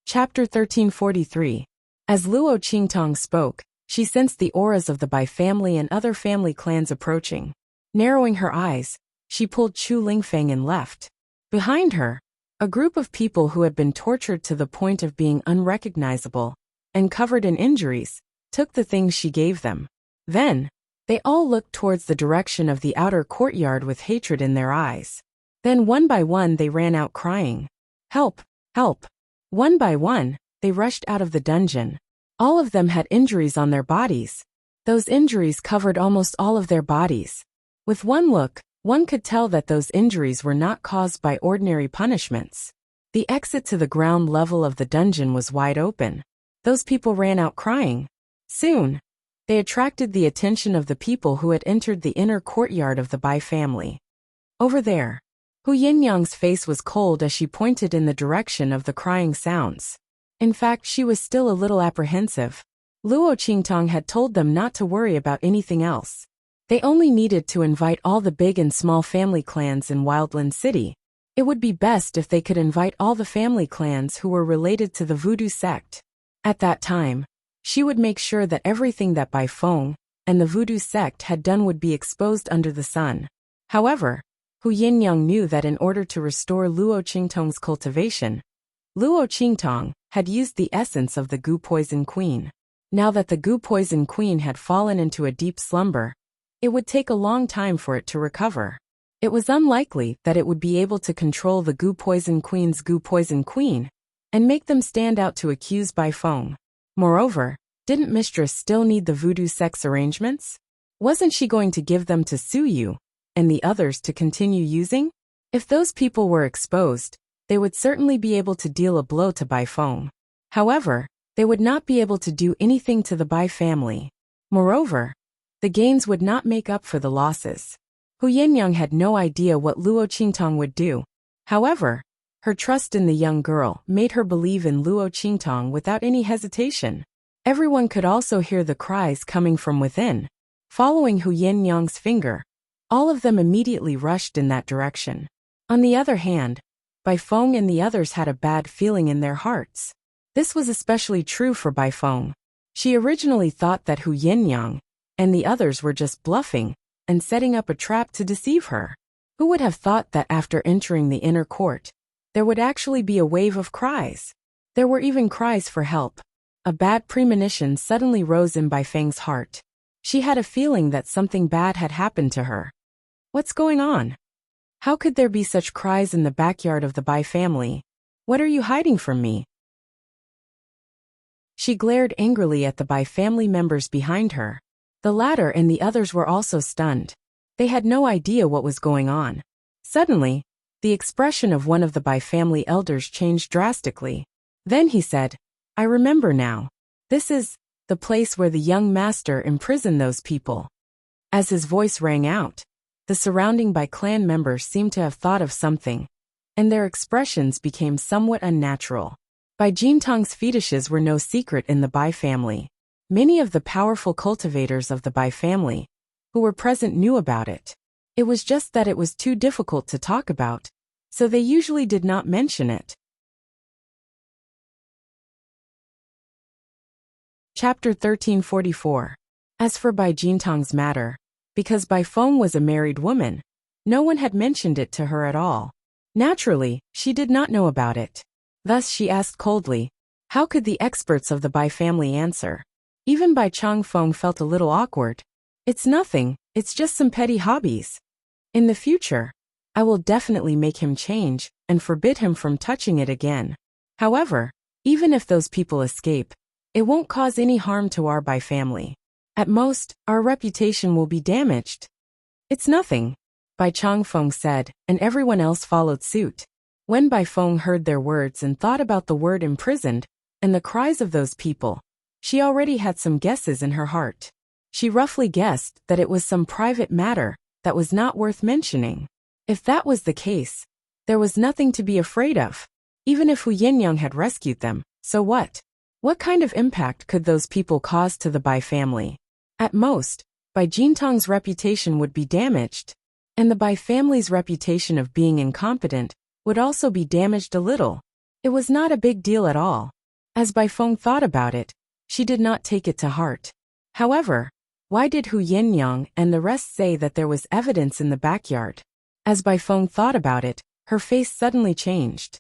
Chapter 1343. As Luo Qingtong spoke, she sensed the auras of the Bai family and other family clans approaching. Narrowing her eyes, she pulled Chu Lingfeng and left. Behind her, a group of people who had been tortured to the point of being unrecognizable and covered in injuries took the things she gave them. Then, they all looked towards the direction of the outer courtyard with hatred in their eyes. Then one by one they ran out crying, "Help! Help!" One by one, they rushed out of the dungeon. All of them had injuries on their bodies. Those injuries covered almost all of their bodies. With one look, one could tell that those injuries were not caused by ordinary punishments. The exit to the ground level of the dungeon was wide open. Those people ran out crying. Soon, they attracted the attention of the people who had entered the inner courtyard of the Bai family. Over there, Hu Yinyang's face was cold as she pointed in the direction of the crying sounds. In fact, she was still a little apprehensive. Luo Qingtong had told them not to worry about anything else. They only needed to invite all the big and small family clans in Wildland City. It would be best if they could invite all the family clans who were related to the voodoo sect. At that time, she would make sure that everything that Bai Feng and the voodoo sect had done would be exposed under the sun. However, Hu Yinyang knew that in order to restore Luo Qingtong's cultivation, Luo Qingtong had used the essence of the Gu Poison Queen. Now that the Gu Poison Queen had fallen into a deep slumber, it would take a long time for it to recover. It was unlikely that it would be able to control the Gu Poison Queen's Gu Poison Queen and make them stand out to accuse Bai Feng. Moreover, didn't Mistress still need the voodoo sect's arrangements? Wasn't she going to give them to Su Yu and the others to continue using? If those people were exposed, they would certainly be able to deal a blow to Bai Feng. However, they would not be able to do anything to the Bai family. Moreover, the gains would not make up for the losses. Hu Yinyang had no idea what Luo Qingtong would do. However, her trust in the young girl made her believe in Luo Qingtong without any hesitation. Everyone could also hear the cries coming from within. Following Hu Yinyang's finger, all of them immediately rushed in that direction. On the other hand, Bai Feng and the others had a bad feeling in their hearts. This was especially true for Bai Feng. She originally thought that Hu Yinyang and the others were just bluffing and setting up a trap to deceive her. Who would have thought that after entering the inner court, there would actually be a wave of cries? There were even cries for help. A bad premonition suddenly rose in Bai Feng's heart. She had a feeling that something bad had happened to her. What's going on? How could there be such cries in the backyard of the Bai family? What are you hiding from me? She glared angrily at the Bai family members behind her. The latter and the others were also stunned. They had no idea what was going on. Suddenly, the expression of one of the Bai family elders changed drastically. Then he said, I remember now. This is the place where the young master imprisoned those people. As his voice rang out, the surrounding Bai clan members seemed to have thought of something, and their expressions became somewhat unnatural. Bai Jintang's fetishes were no secret in the Bai family. Many of the powerful cultivators of the Bai family who were present knew about it. It was just that it was too difficult to talk about, so they usually did not mention it. Chapter 1344. As for Bai Jintang's matter, because Bai Feng was a married woman, no one had mentioned it to her at all. Naturally, she did not know about it. Thus she asked coldly, how could the experts of the Bai family answer? Even Bai Changfeng felt a little awkward. It's nothing, it's just some petty hobbies. In the future, I will definitely make him change and forbid him from touching it again. However, even if those people escape, it won't cause any harm to our Bai family. At most, our reputation will be damaged. It's nothing, Bai Changfeng said, and everyone else followed suit. When Bai Feng heard their words and thought about the word imprisoned and the cries of those people, she already had some guesses in her heart. She roughly guessed that it was some private matter that was not worth mentioning. If that was the case, there was nothing to be afraid of. Even if Hu Yinyang had rescued them, so what? What kind of impact could those people cause to the Bai family? At most, Bai Jintang's reputation would be damaged, and the Bai family's reputation of being incompetent would also be damaged a little. It was not a big deal at all. As Bai Feng thought about it, she did not take it to heart. However, why did Hu Yinyang and the rest say that there was evidence in the backyard? As Bai Feng thought about it, her face suddenly changed.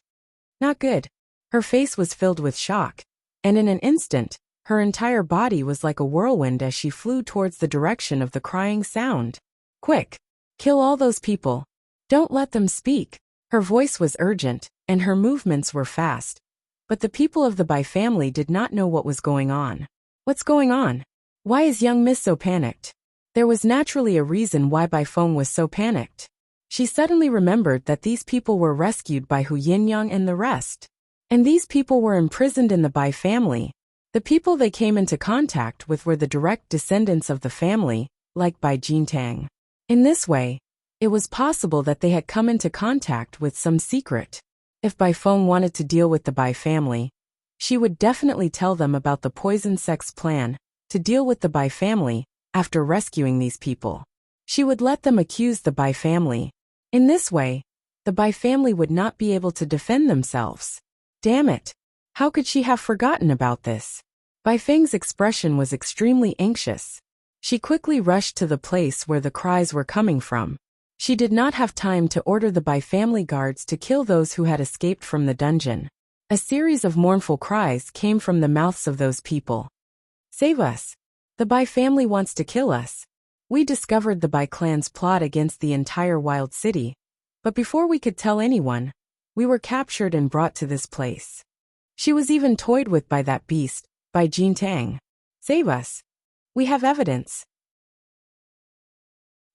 Not good. Her face was filled with shock, and in an instant, her entire body was like a whirlwind as she flew towards the direction of the crying sound. Quick! Kill all those people. Don't let them speak. Her voice was urgent, and her movements were fast. But the people of the Bai family did not know what was going on. What's going on? Why is young Miss so panicked? There was naturally a reason why Bai Feng was so panicked. She suddenly remembered that these people were rescued by Hu Yinyang and the rest. And these people were imprisoned in the Bai family. The people they came into contact with were the direct descendants of the family, like Bai Jintang. In this way, it was possible that they had come into contact with some secret. If Bai Feng wanted to deal with the Bai family, she would definitely tell them about the poison sex plan to deal with the Bai family after rescuing these people. She would let them accuse the Bai family. In this way, the Bai family would not be able to defend themselves. Damn it! How could she have forgotten about this? Bai Feng's expression was extremely anxious. She quickly rushed to the place where the cries were coming from. She did not have time to order the Bai family guards to kill those who had escaped from the dungeon. A series of mournful cries came from the mouths of those people. Save us! The Bai family wants to kill us. We discovered the Bai clan's plot against the entire wild city, but before we could tell anyone, we were captured and brought to this place. She was even toyed with by that beast, Bai Jintang. Save us! We have evidence.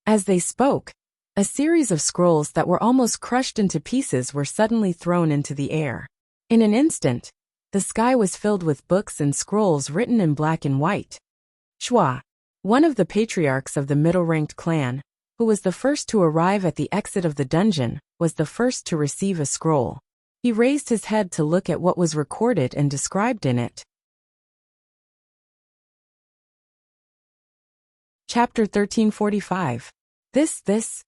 As they spoke, a series of scrolls that were almost crushed into pieces were suddenly thrown into the air. In an instant, the sky was filled with books and scrolls written in black and white. Shua, one of the patriarchs of the middle-ranked clan, who was the first to arrive at the exit of the dungeon, was the first to receive a scroll. He raised his head to look at what was recorded and described in it. Chapter 1345. This.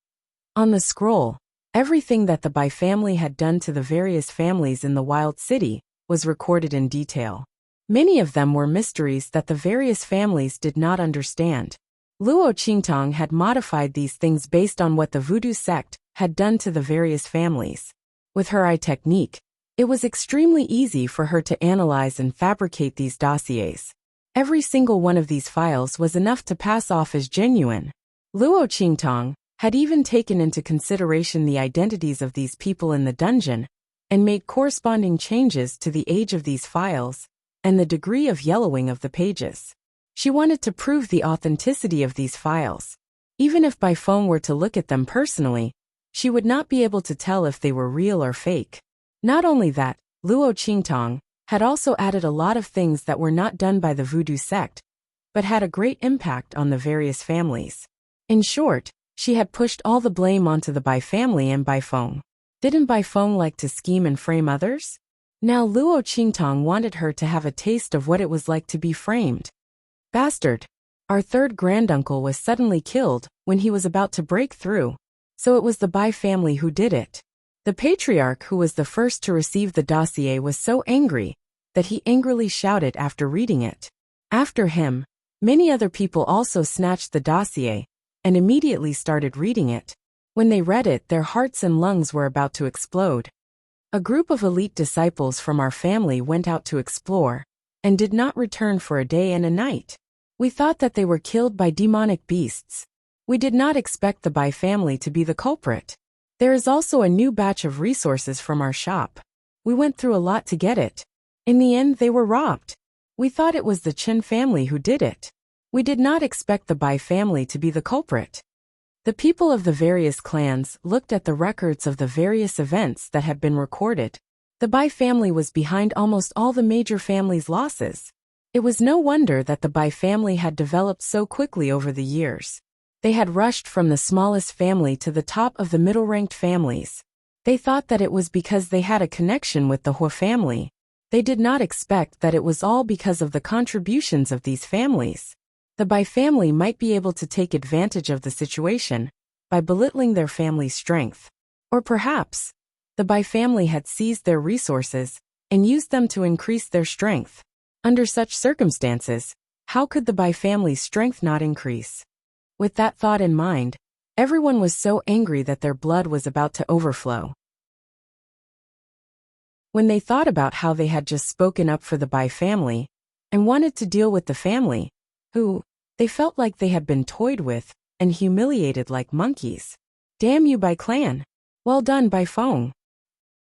On the scroll, everything that the Bai family had done to the various families in the wild city was recorded in detail. Many of them were mysteries that the various families did not understand. Luo Qingtang had modified these things based on what the voodoo sect had done to the various families. With her eye technique, it was extremely easy for her to analyze and fabricate these dossiers. Every single one of these files was enough to pass off as genuine. Luo Qingtong had even taken into consideration the identities of these people in the dungeon and made corresponding changes to the age of these files and the degree of yellowing of the pages. She wanted to prove the authenticity of these files. Even if Bai Feng were to look at them personally, she would not be able to tell if they were real or fake. Not only that, Luo Qingtong had also added a lot of things that were not done by the voodoo sect, but had a great impact on the various families. In short, she had pushed all the blame onto the Bai family and Bai Feng. Didn't Bai Feng like to scheme and frame others? Now Luo Qingtong wanted her to have a taste of what it was like to be framed. Bastard! Our third granduncle was suddenly killed when he was about to break through, so it was the Bai family who did it. The patriarch who was the first to receive the dossier was so angry that he angrily shouted after reading it. After him, many other people also snatched the dossier and immediately started reading it. When they read it, their hearts and lungs were about to explode. A group of elite disciples from our family went out to explore and did not return for a day and a night. We thought that they were killed by demonic beasts. We did not expect the Bai family to be the culprit. There is also a new batch of resources from our shop. We went through a lot to get it. In the end, they were robbed. We thought it was the Chen family who did it. We did not expect the Bai family to be the culprit. The people of the various clans looked at the records of the various events that had been recorded. The Bai family was behind almost all the major families' losses. It was no wonder that the Bai family had developed so quickly over the years. They had rushed from the smallest family to the top of the middle-ranked families. They thought that it was because they had a connection with the Hua family. They did not expect that it was all because of the contributions of these families. The Bai family might be able to take advantage of the situation by belittling their family's strength. Or perhaps, the Bai family had seized their resources and used them to increase their strength. Under such circumstances, how could the Bai family's strength not increase? With that thought in mind, everyone was so angry that their blood was about to overflow. When they thought about how they had just spoken up for the Bai family and wanted to deal with the family, who, they felt like they had been toyed with and humiliated like monkeys. Damn you, Bai clan! Well done, Bai Feng!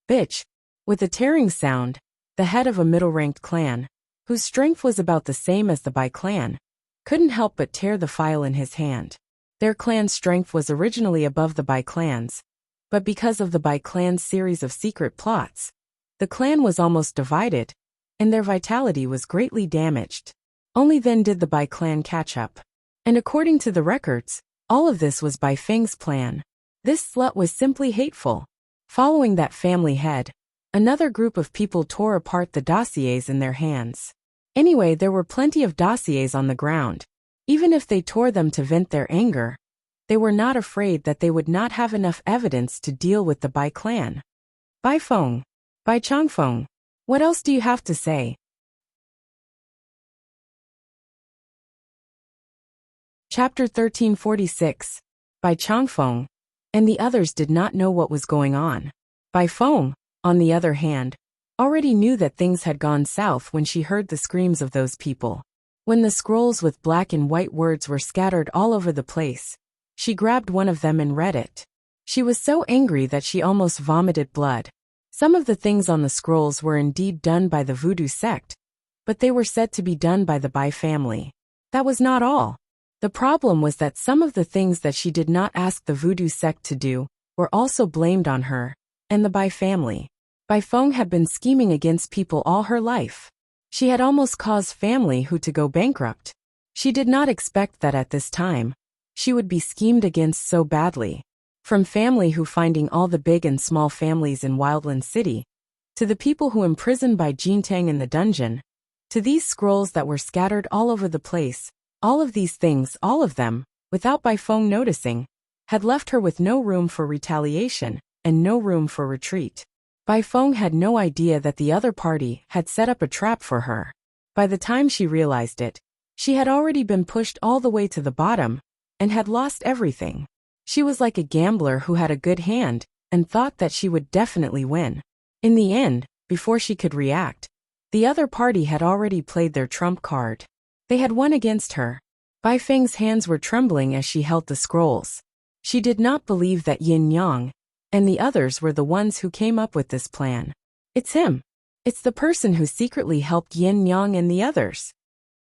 Bitch! With a tearing sound, the head of a middle-ranked clan, whose strength was about the same as the Bai clan, couldn't help but tear the file in his hand. Their clan's strength was originally above the Bai clan's, but because of the Bai clan's series of secret plots, the clan was almost divided, and their vitality was greatly damaged. Only then did the Bai clan catch up. And according to the records, all of this was Bai Feng's plan. This slut was simply hateful. Following that family head, another group of people tore apart the dossiers in their hands. Anyway, there were plenty of dossiers on the ground. Even if they tore them to vent their anger, they were not afraid that they would not have enough evidence to deal with the Bai clan. Bai Feng, Bai Changfeng, what else do you have to say? Chapter 1346, Bai Changfeng, and the others did not know what was going on. Bai Feng, on the other hand, already knew that things had gone south when she heard the screams of those people. When the scrolls with black and white words were scattered all over the place, she grabbed one of them and read it. She was so angry that she almost vomited blood. Some of the things on the scrolls were indeed done by the voodoo sect, but they were said to be done by the Bai family. That was not all. The problem was that some of the things that she did not ask the voodoo sect to do were also blamed on her and the Bai family. Bai Feng had been scheming against people all her life. She had almost caused family who to go bankrupt. She did not expect that at this time, she would be schemed against so badly. From family who finding all the big and small families in Wildland City, to the people who imprisoned by Jintang in the dungeon, to these scrolls that were scattered all over the place, all of these things, all of them, without Bai Feng noticing, had left her with no room for retaliation and no room for retreat. Bai Feng had no idea that the other party had set up a trap for her. By the time she realized it, she had already been pushed all the way to the bottom and had lost everything. She was like a gambler who had a good hand and thought that she would definitely win. In the end, before she could react, the other party had already played their trump card. They had won against her. Bai Feng's hands were trembling as she held the scrolls. She did not believe that Yin Yang and the others were the ones who came up with this plan. It's him. It's the person who secretly helped Yin Yang and the others.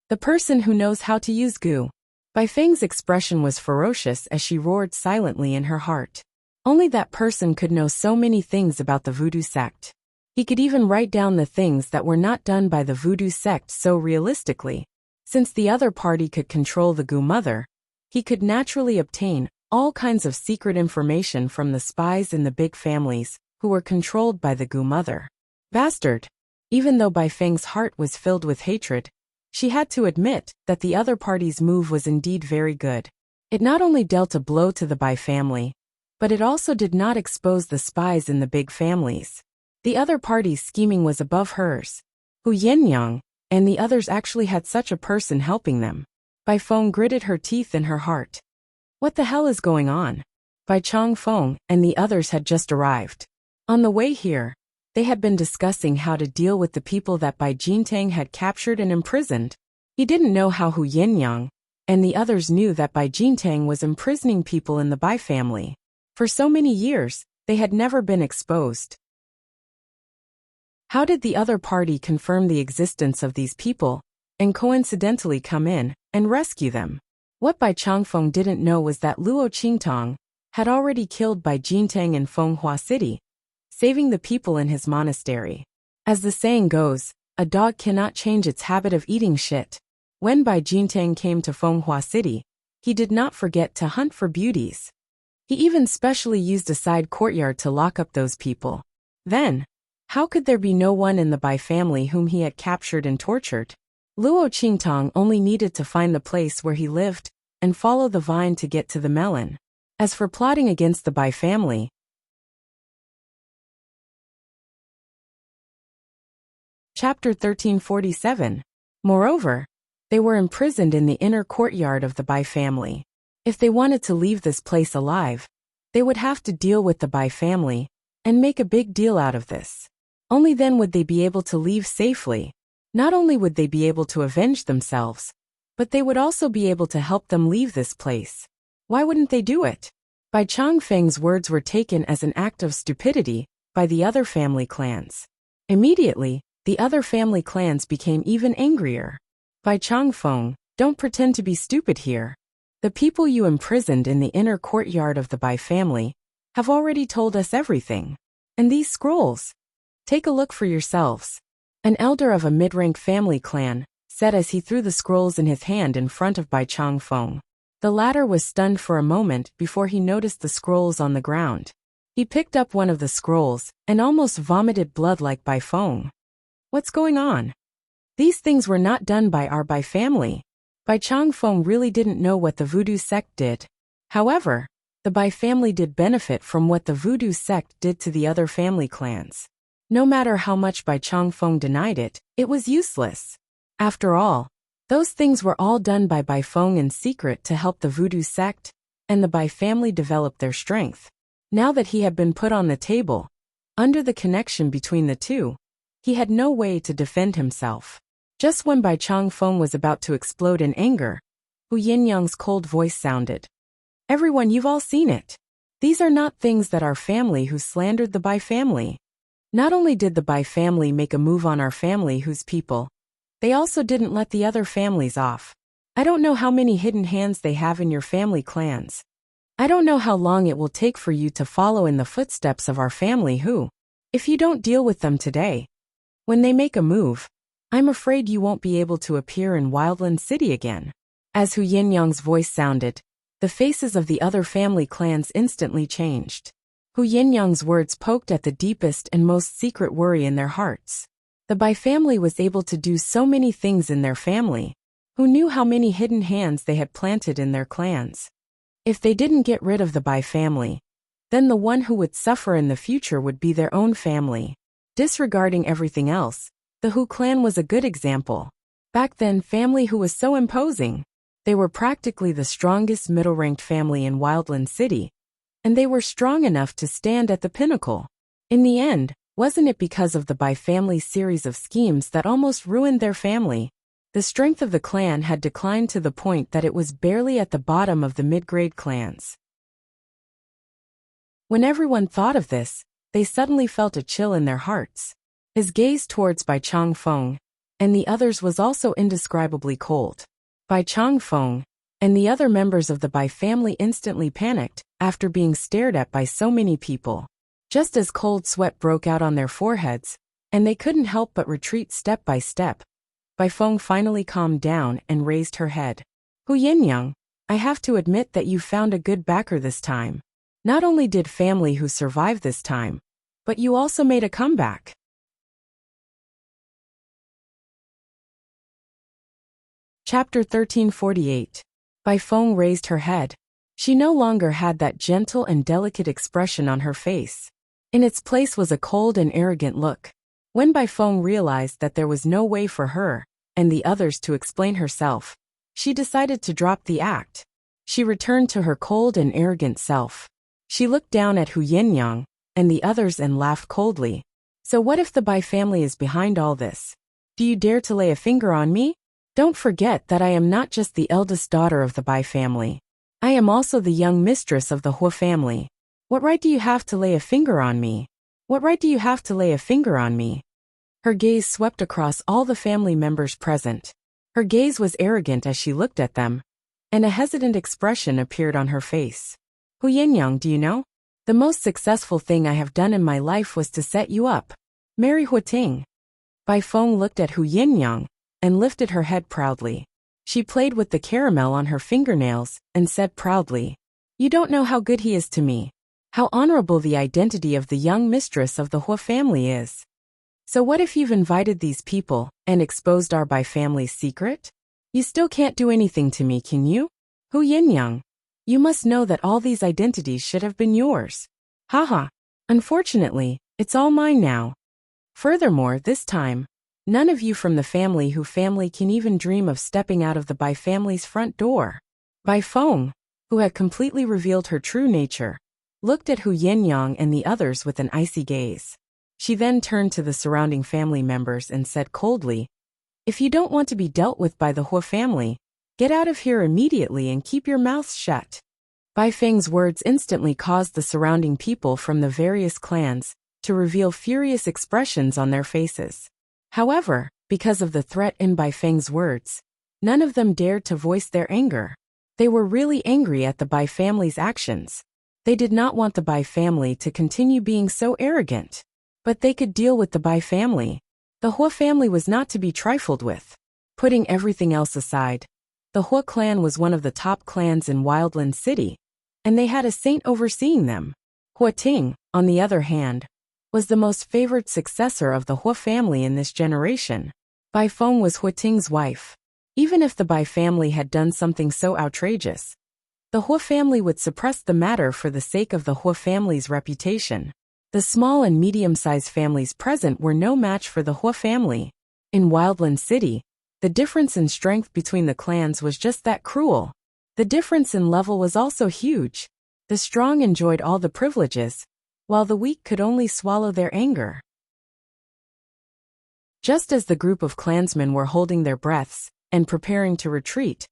The person who knows how to use Gu. Bai Feng's expression was ferocious as she roared silently in her heart. Only that person could know so many things about the voodoo sect. He could even write down the things that were not done by the voodoo sect so realistically. Since the other party could control the Gu mother, he could naturally obtain all kinds of secret information from the spies in the big families who were controlled by the Gu mother. Bastard! Even though Bai Feng's heart was filled with hatred, she had to admit that the other party's move was indeed very good. It not only dealt a blow to the Bai family, but it also did not expose the spies in the big families. The other party's scheming was above hers. Hu Yinyang and the others actually had such a person helping them. Bai Feng gritted her teeth in her heart. What the hell is going on? Bai Changfeng and the others had just arrived. On the way here, they had been discussing how to deal with the people that Bai Jintang had captured and imprisoned. He didn't know how Hu Yinyang and the others knew that Bai Jintang was imprisoning people in the Bai family. For so many years, they had never been exposed. How did the other party confirm the existence of these people and coincidentally come in and rescue them? What Bai Changfeng didn't know was that Luo Qingtong had already killed Bai Jintang in Fenghua City, saving the people in his monastery. As the saying goes, a dog cannot change its habit of eating shit. When Bai Jintang came to Fenghua City, he did not forget to hunt for beauties. He even specially used a side courtyard to lock up those people. Then, how could there be no one in the Bai family whom he had captured and tortured? Luo Qingtong only needed to find the place where he lived and follow the vine to get to the melon. As for plotting against the Bai family, Chapter 1347. Moreover, they were imprisoned in the inner courtyard of the Bai family. If they wanted to leave this place alive, they would have to deal with the Bai family and make a big deal out of this. Only then would they be able to leave safely. Not only would they be able to avenge themselves, but they would also be able to help them leave this place. Why wouldn't they do it? Bai Changfeng's words were taken as an act of stupidity by the other family clans. Immediately, the other family clans became even angrier. Bai Changfeng, don't pretend to be stupid here. The people you imprisoned in the inner courtyard of the Bai family have already told us everything. And these scrolls? Take a look for yourselves. An elder of a mid-rank family clan said as he threw the scrolls in his hand in front of Bai Changfeng. The latter was stunned for a moment before he noticed the scrolls on the ground. He picked up one of the scrolls and almost vomited blood like Bai Feng. What's going on? These things were not done by our Bai family. Bai Changfeng really didn't know what the voodoo sect did. However, the Bai family did benefit from what the voodoo sect did to the other family clans. No matter how much Bai Changfeng denied it, it was useless. After all, those things were all done by Bai Feng in secret to help the voodoo sect and the Bai family develop their strength. Now that he had been put on the table, under the connection between the two, he had no way to defend himself. Just when Bai Changfeng was about to explode in anger, Hu Yinyang's cold voice sounded. Everyone, you've all seen it. These are not things that our family who slandered the Bai family. Not only did the Bai family make a move on our family whose people, they also didn't let the other families off. I don't know how many hidden hands they have in your family clans. I don't know how long it will take for you to follow in the footsteps of our family who, if you don't deal with them today, when they make a move, I'm afraid you won't be able to appear in Wildland City again. As Hu Yinyang's voice sounded, the faces of the other family clans instantly changed. Hu Yinyang's words poked at the deepest and most secret worry in their hearts. The Bai family was able to do so many things in their family. Who knew how many hidden hands they had planted in their clans? If they didn't get rid of the Bai family, then the one who would suffer in the future would be their own family. Disregarding everything else, the Hu clan was a good example. Back then, family who was so imposing. They were practically the strongest middle-ranked family in Wildland City, and they were strong enough to stand at the pinnacle. In the end, wasn't it because of the Bai family's series of schemes that almost ruined their family? The strength of the clan had declined to the point that it was barely at the bottom of the mid-grade clans. When everyone thought of this, they suddenly felt a chill in their hearts. His gaze towards Bai Changfeng and the others was also indescribably cold. Bai Changfeng and the other members of the Bai family instantly panicked after being stared at by so many people. Just as cold sweat broke out on their foreheads, and they couldn't help but retreat step by step, Bai Feng finally calmed down and raised her head. Hu Yinyang, I have to admit that you found a good backer this time. Not only did family Hu survive this time, but you also made a comeback. Chapter 1348. Bai Feng raised her head. She no longer had that gentle and delicate expression on her face. In its place was a cold and arrogant look. When Bai Feng realized that there was no way for her and the others to explain herself, she decided to drop the act. She returned to her cold and arrogant self. She looked down at Hu Yinyang and the others and laughed coldly. So what if the Bai family is behind all this? Do you dare to lay a finger on me? Don't forget that I am not just the eldest daughter of the Bai family. I am also the young mistress of the Hu family. What right do you have to lay a finger on me? What right do you have to lay a finger on me? Her gaze swept across all the family members present. Her gaze was arrogant as she looked at them, and a hesitant expression appeared on her face. Hu Yinyang, do you know? The most successful thing I have done in my life was to set you up. Marry Hu Ting. Bai Feng looked at Hu Yinyang and lifted her head proudly. She played with the caramel on her fingernails and said proudly, You don't know how good he is to me. How honorable the identity of the young mistress of the Hu family is. So what if you've invited these people and exposed our Bai family's secret? You still can't do anything to me, can you? Hu Yinyang, you must know that all these identities should have been yours. Haha. Unfortunately, it's all mine now. Furthermore, this time, none of you from the family Hu family can even dream of stepping out of the Bai family's front door. Bai Feng, who had completely revealed her true nature, looked at Hu Yinyang and the others with an icy gaze. She then turned to the surrounding family members and said coldly, If you don't want to be dealt with by the Hu family, get out of here immediately and keep your mouths shut. Bai Feng's words instantly caused the surrounding people from the various clans to reveal furious expressions on their faces. However, because of the threat in Bai Feng's words, none of them dared to voice their anger. They were really angry at the Bai family's actions. They did not want the Bai family to continue being so arrogant. But they could deal with the Bai family. The Hu family was not to be trifled with. Putting everything else aside, the Hu clan was one of the top clans in Wildland City, and they had a saint overseeing them. Hu Ting, on the other hand, was the most favored successor of the Hu family in this generation. Bai Feng was Hu Ting's wife. Even if the Bai family had done something so outrageous, the Hu family would suppress the matter for the sake of the Hu family's reputation. The small and medium-sized families present were no match for the Hu family. In Wildland City, the difference in strength between the clans was just that cruel. The difference in level was also huge. The strong enjoyed all the privileges, while the weak could only swallow their anger. Just as the group of clansmen were holding their breaths and preparing to retreat,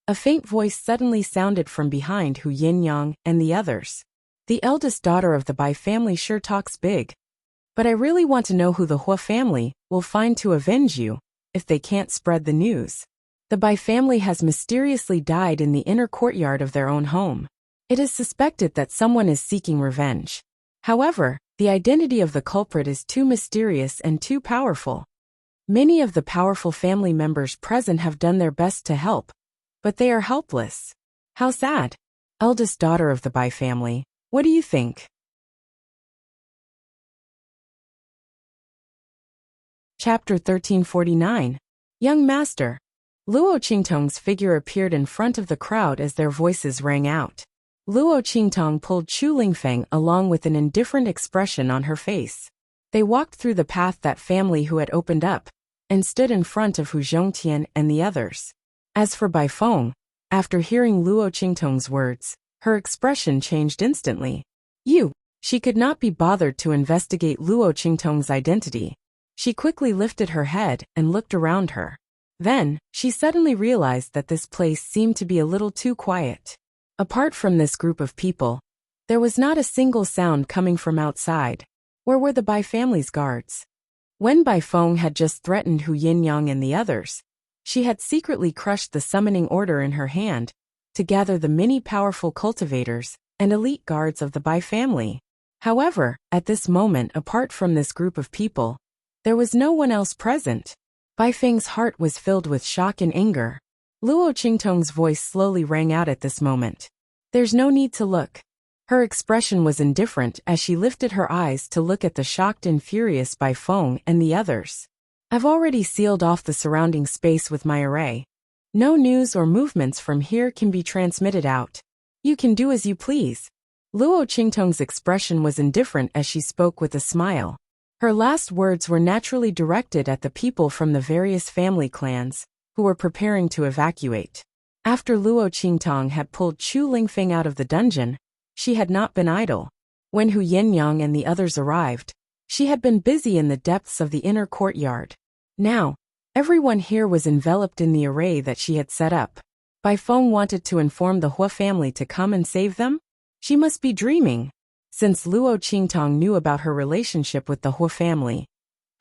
a faint voice suddenly sounded from behind Hu Yinyang and the others. The eldest daughter of the Bai family sure talks big. But I really want to know who the Hu family will find to avenge you, if they can't spread the news. The Bai family has mysteriously died in the inner courtyard of their own home. It is suspected that someone is seeking revenge. However, the identity of the culprit is too mysterious and too powerful. Many of the powerful family members present have done their best to help, but they are helpless. How sad. Eldest daughter of the Bai family, what do you think? Chapter 1349. Young Master. Luo Qingtong's figure appeared in front of the crowd as their voices rang out. Luo Qingtong pulled Chu Lingfeng along with an indifferent expression on her face. They walked through the path that family Hu had opened up, and stood in front of Hu Zhongtian and the others. As for Bai Feng, After hearing Luo Qingtong's words, her expression changed instantly. She could not be bothered to investigate Luo Qingtong's identity. She quickly lifted her head and looked around her. Then, she suddenly realized that this place seemed to be a little too quiet. Apart from this group of people, there was not a single sound coming from outside. Where were the Bai family's guards? When Bai Feng had just threatened Hu Yinyang and the others, she had secretly crushed the summoning order in her hand to gather the many powerful cultivators and elite guards of the Bai family. However, at this moment, apart from this group of people, there was no one else present. Bai Feng's heart was filled with shock and anger. Luo Qingtong's voice slowly rang out at this moment. There's no need to look. Her expression was indifferent as she lifted her eyes to look at the shocked and furious Bai Feng and the others. I've already sealed off the surrounding space with my array. No news or movements from here can be transmitted out. You can do as you please. Luo Qingtong's expression was indifferent as she spoke with a smile. Her last words were naturally directed at the people from the various family clans who were preparing to evacuate. After Luo Qingtong had pulled Chu Lingfeng out of the dungeon, she had not been idle. When Hu Yinyang and the others arrived, she had been busy in the depths of the inner courtyard. Now, everyone here was enveloped in the array that she had set up. Bai Feng wanted to inform the Hua family to come and save them? She must be dreaming. Since Luo Qingtong knew about her relationship with the Hua family,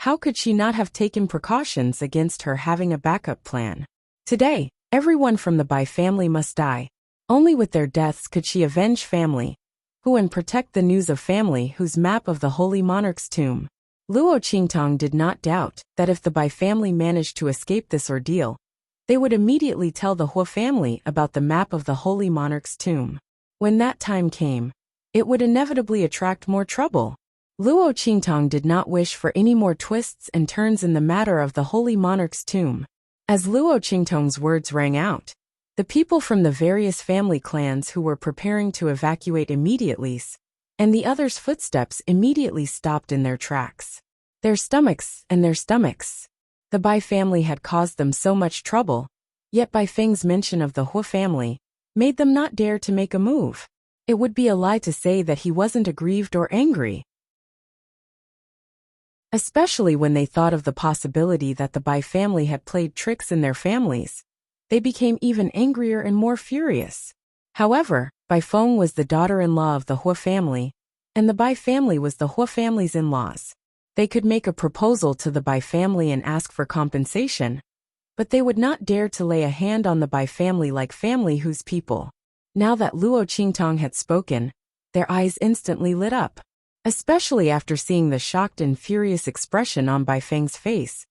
how could she not have taken precautions against her having a backup plan? Today, everyone from the Bai family must die. Only with their deaths could she avenge family, who and protect the news of family whose map of the Holy Monarch's tomb. Luo Qingtong did not doubt that if the Bai family managed to escape this ordeal, they would immediately tell the Hua family about the map of the Holy Monarch's tomb. When that time came, it would inevitably attract more trouble. Luo Qingtong did not wish for any more twists and turns in the matter of the Holy Monarch's tomb. As Luo Qingtong's words rang out, the people from the various family clans who were preparing to evacuate immediately, and the others' footsteps immediately stopped in their tracks. Their stomachs. The Bai family had caused them so much trouble, yet Bai Feng's mention of the Hua family made them not dare to make a move. It would be a lie to say that he wasn't aggrieved or angry. Especially when they thought of the possibility that the Bai family had played tricks in their families, they became even angrier and more furious. However, Bai Feng was the daughter-in-law of the Hua family, and the Bai family was the Hua family's in-laws. They could make a proposal to the Bai family and ask for compensation, but they would not dare to lay a hand on the Bai family like family whose people. Now that Luo Qingtong had spoken, their eyes instantly lit up. Especially after seeing the shocked and furious expression on Bai Feng's face,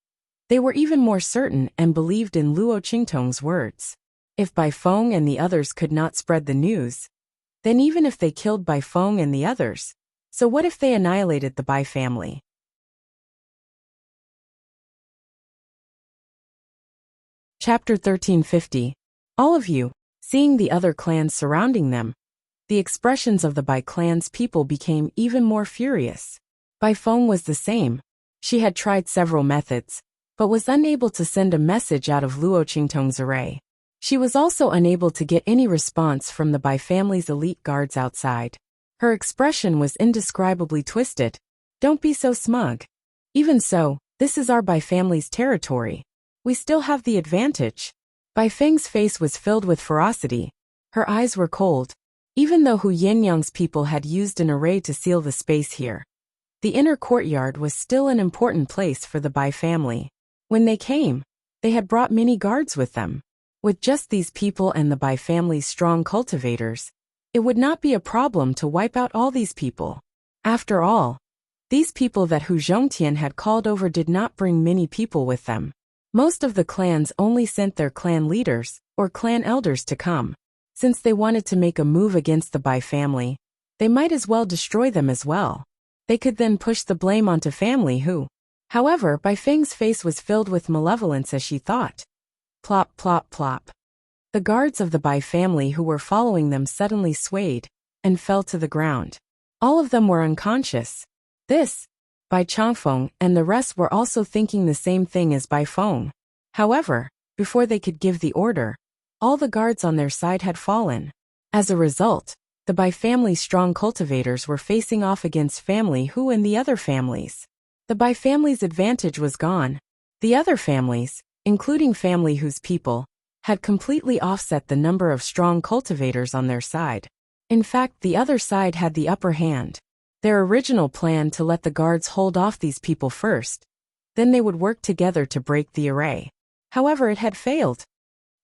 they were even more certain and believed in Luo Qingtong's words. If Bai Feng and the others could not spread the news, then even if they killed Bai Feng and the others, so what if they annihilated the Bai family? Chapter 1350. All of you. Seeing the other clans surrounding them, the expressions of the Bai clan's people became even more furious. Bai Feng was the same. She had tried several methods, but was unable to send a message out of Luo Qingtong's array. She was also unable to get any response from the Bai family's elite guards outside. Her expression was indescribably twisted. Don't be so smug. Even so, this is our Bai family's territory. We still have the advantage. Bai Feng's face was filled with ferocity. Her eyes were cold. Even though Hu Yinyang's people had used an array to seal the space here, the inner courtyard was still an important place for the Bai family. When they came, they had brought many guards with them. With just these people and the Bai family's strong cultivators, it would not be a problem to wipe out all these people. After all, these people that Hu Zhongtian had called over did not bring many people with them. Most of the clans only sent their clan leaders or clan elders to come. Since they wanted to make a move against the Bai family, they might as well destroy them as well. They could then push the blame onto family who. However, Bai Feng's face was filled with malevolence as she thought. Plop, plop, plop. The guards of the Bai family who were following them suddenly swayed and fell to the ground. All of them were unconscious. This, Bai Changfeng and the rest were also thinking the same thing as Bai Feng. However, before they could give the order, all the guards on their side had fallen. As a result, the Bai family's strong cultivators were facing off against family Hu and the other families. The Bai family's advantage was gone. The other families, including family Hu's people, had completely offset the number of strong cultivators on their side. In fact, the other side had the upper hand. Their original plan to let the guards hold off these people first, then they would work together to break the array. However, it had failed.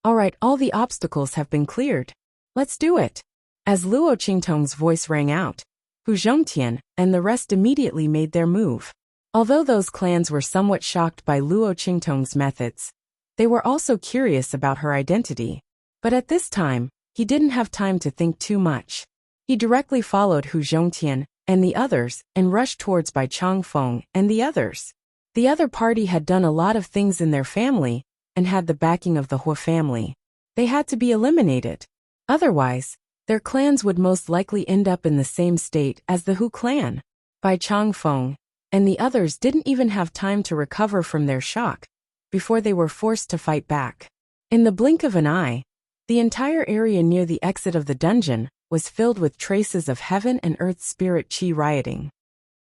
Alright, all the obstacles have been cleared. Let's do it. As Luo Qingtong's voice rang out, Hu Zhongtian and the rest immediately made their move. Although those clans were somewhat shocked by Luo Qingtong's methods, they were also curious about her identity. But at this time, he didn't have time to think too much. He directly followed Hu Zhongtian and the others and rushed towards Bai Changfeng and the others. The other party had done a lot of things in their family and had the backing of the Hua family. They had to be eliminated. Otherwise, their clans would most likely end up in the same state as the Hu clan. Bai Changfeng and the others didn't even have time to recover from their shock before they were forced to fight back. In the blink of an eye, the entire area near the exit of the dungeon was filled with traces of heaven and earth spirit chi rioting.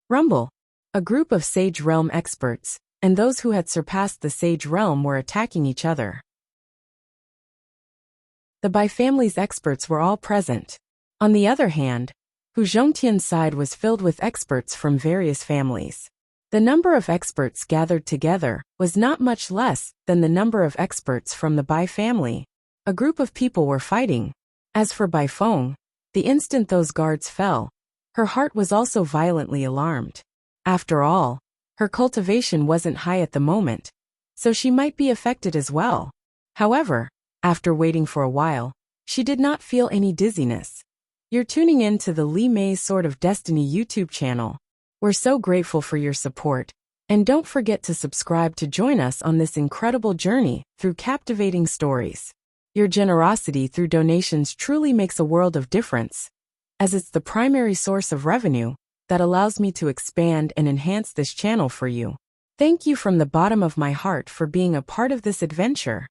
Rumble, a group of Sage Realm experts, and those who had surpassed the Sage Realm were attacking each other. The Bai family's experts were all present. On the other hand, Hu Zhongtian's side was filled with experts from various families. The number of experts gathered together was not much less than the number of experts from the Bai family. A group of people were fighting. As for Bai Feng, the instant those guards fell, her heart was also violently alarmed. After all, her cultivation wasn't high at the moment, so she might be affected as well. However, after waiting for a while, she did not feel any dizziness. You're tuning in to the Li Mei's Sword of Destiny YouTube channel. We're so grateful for your support, and don't forget to subscribe to join us on this incredible journey through captivating stories. Your generosity through donations truly makes a world of difference, as it's the primary source of revenue that allows me to expand and enhance this channel for you. Thank you from the bottom of my heart for being a part of this adventure.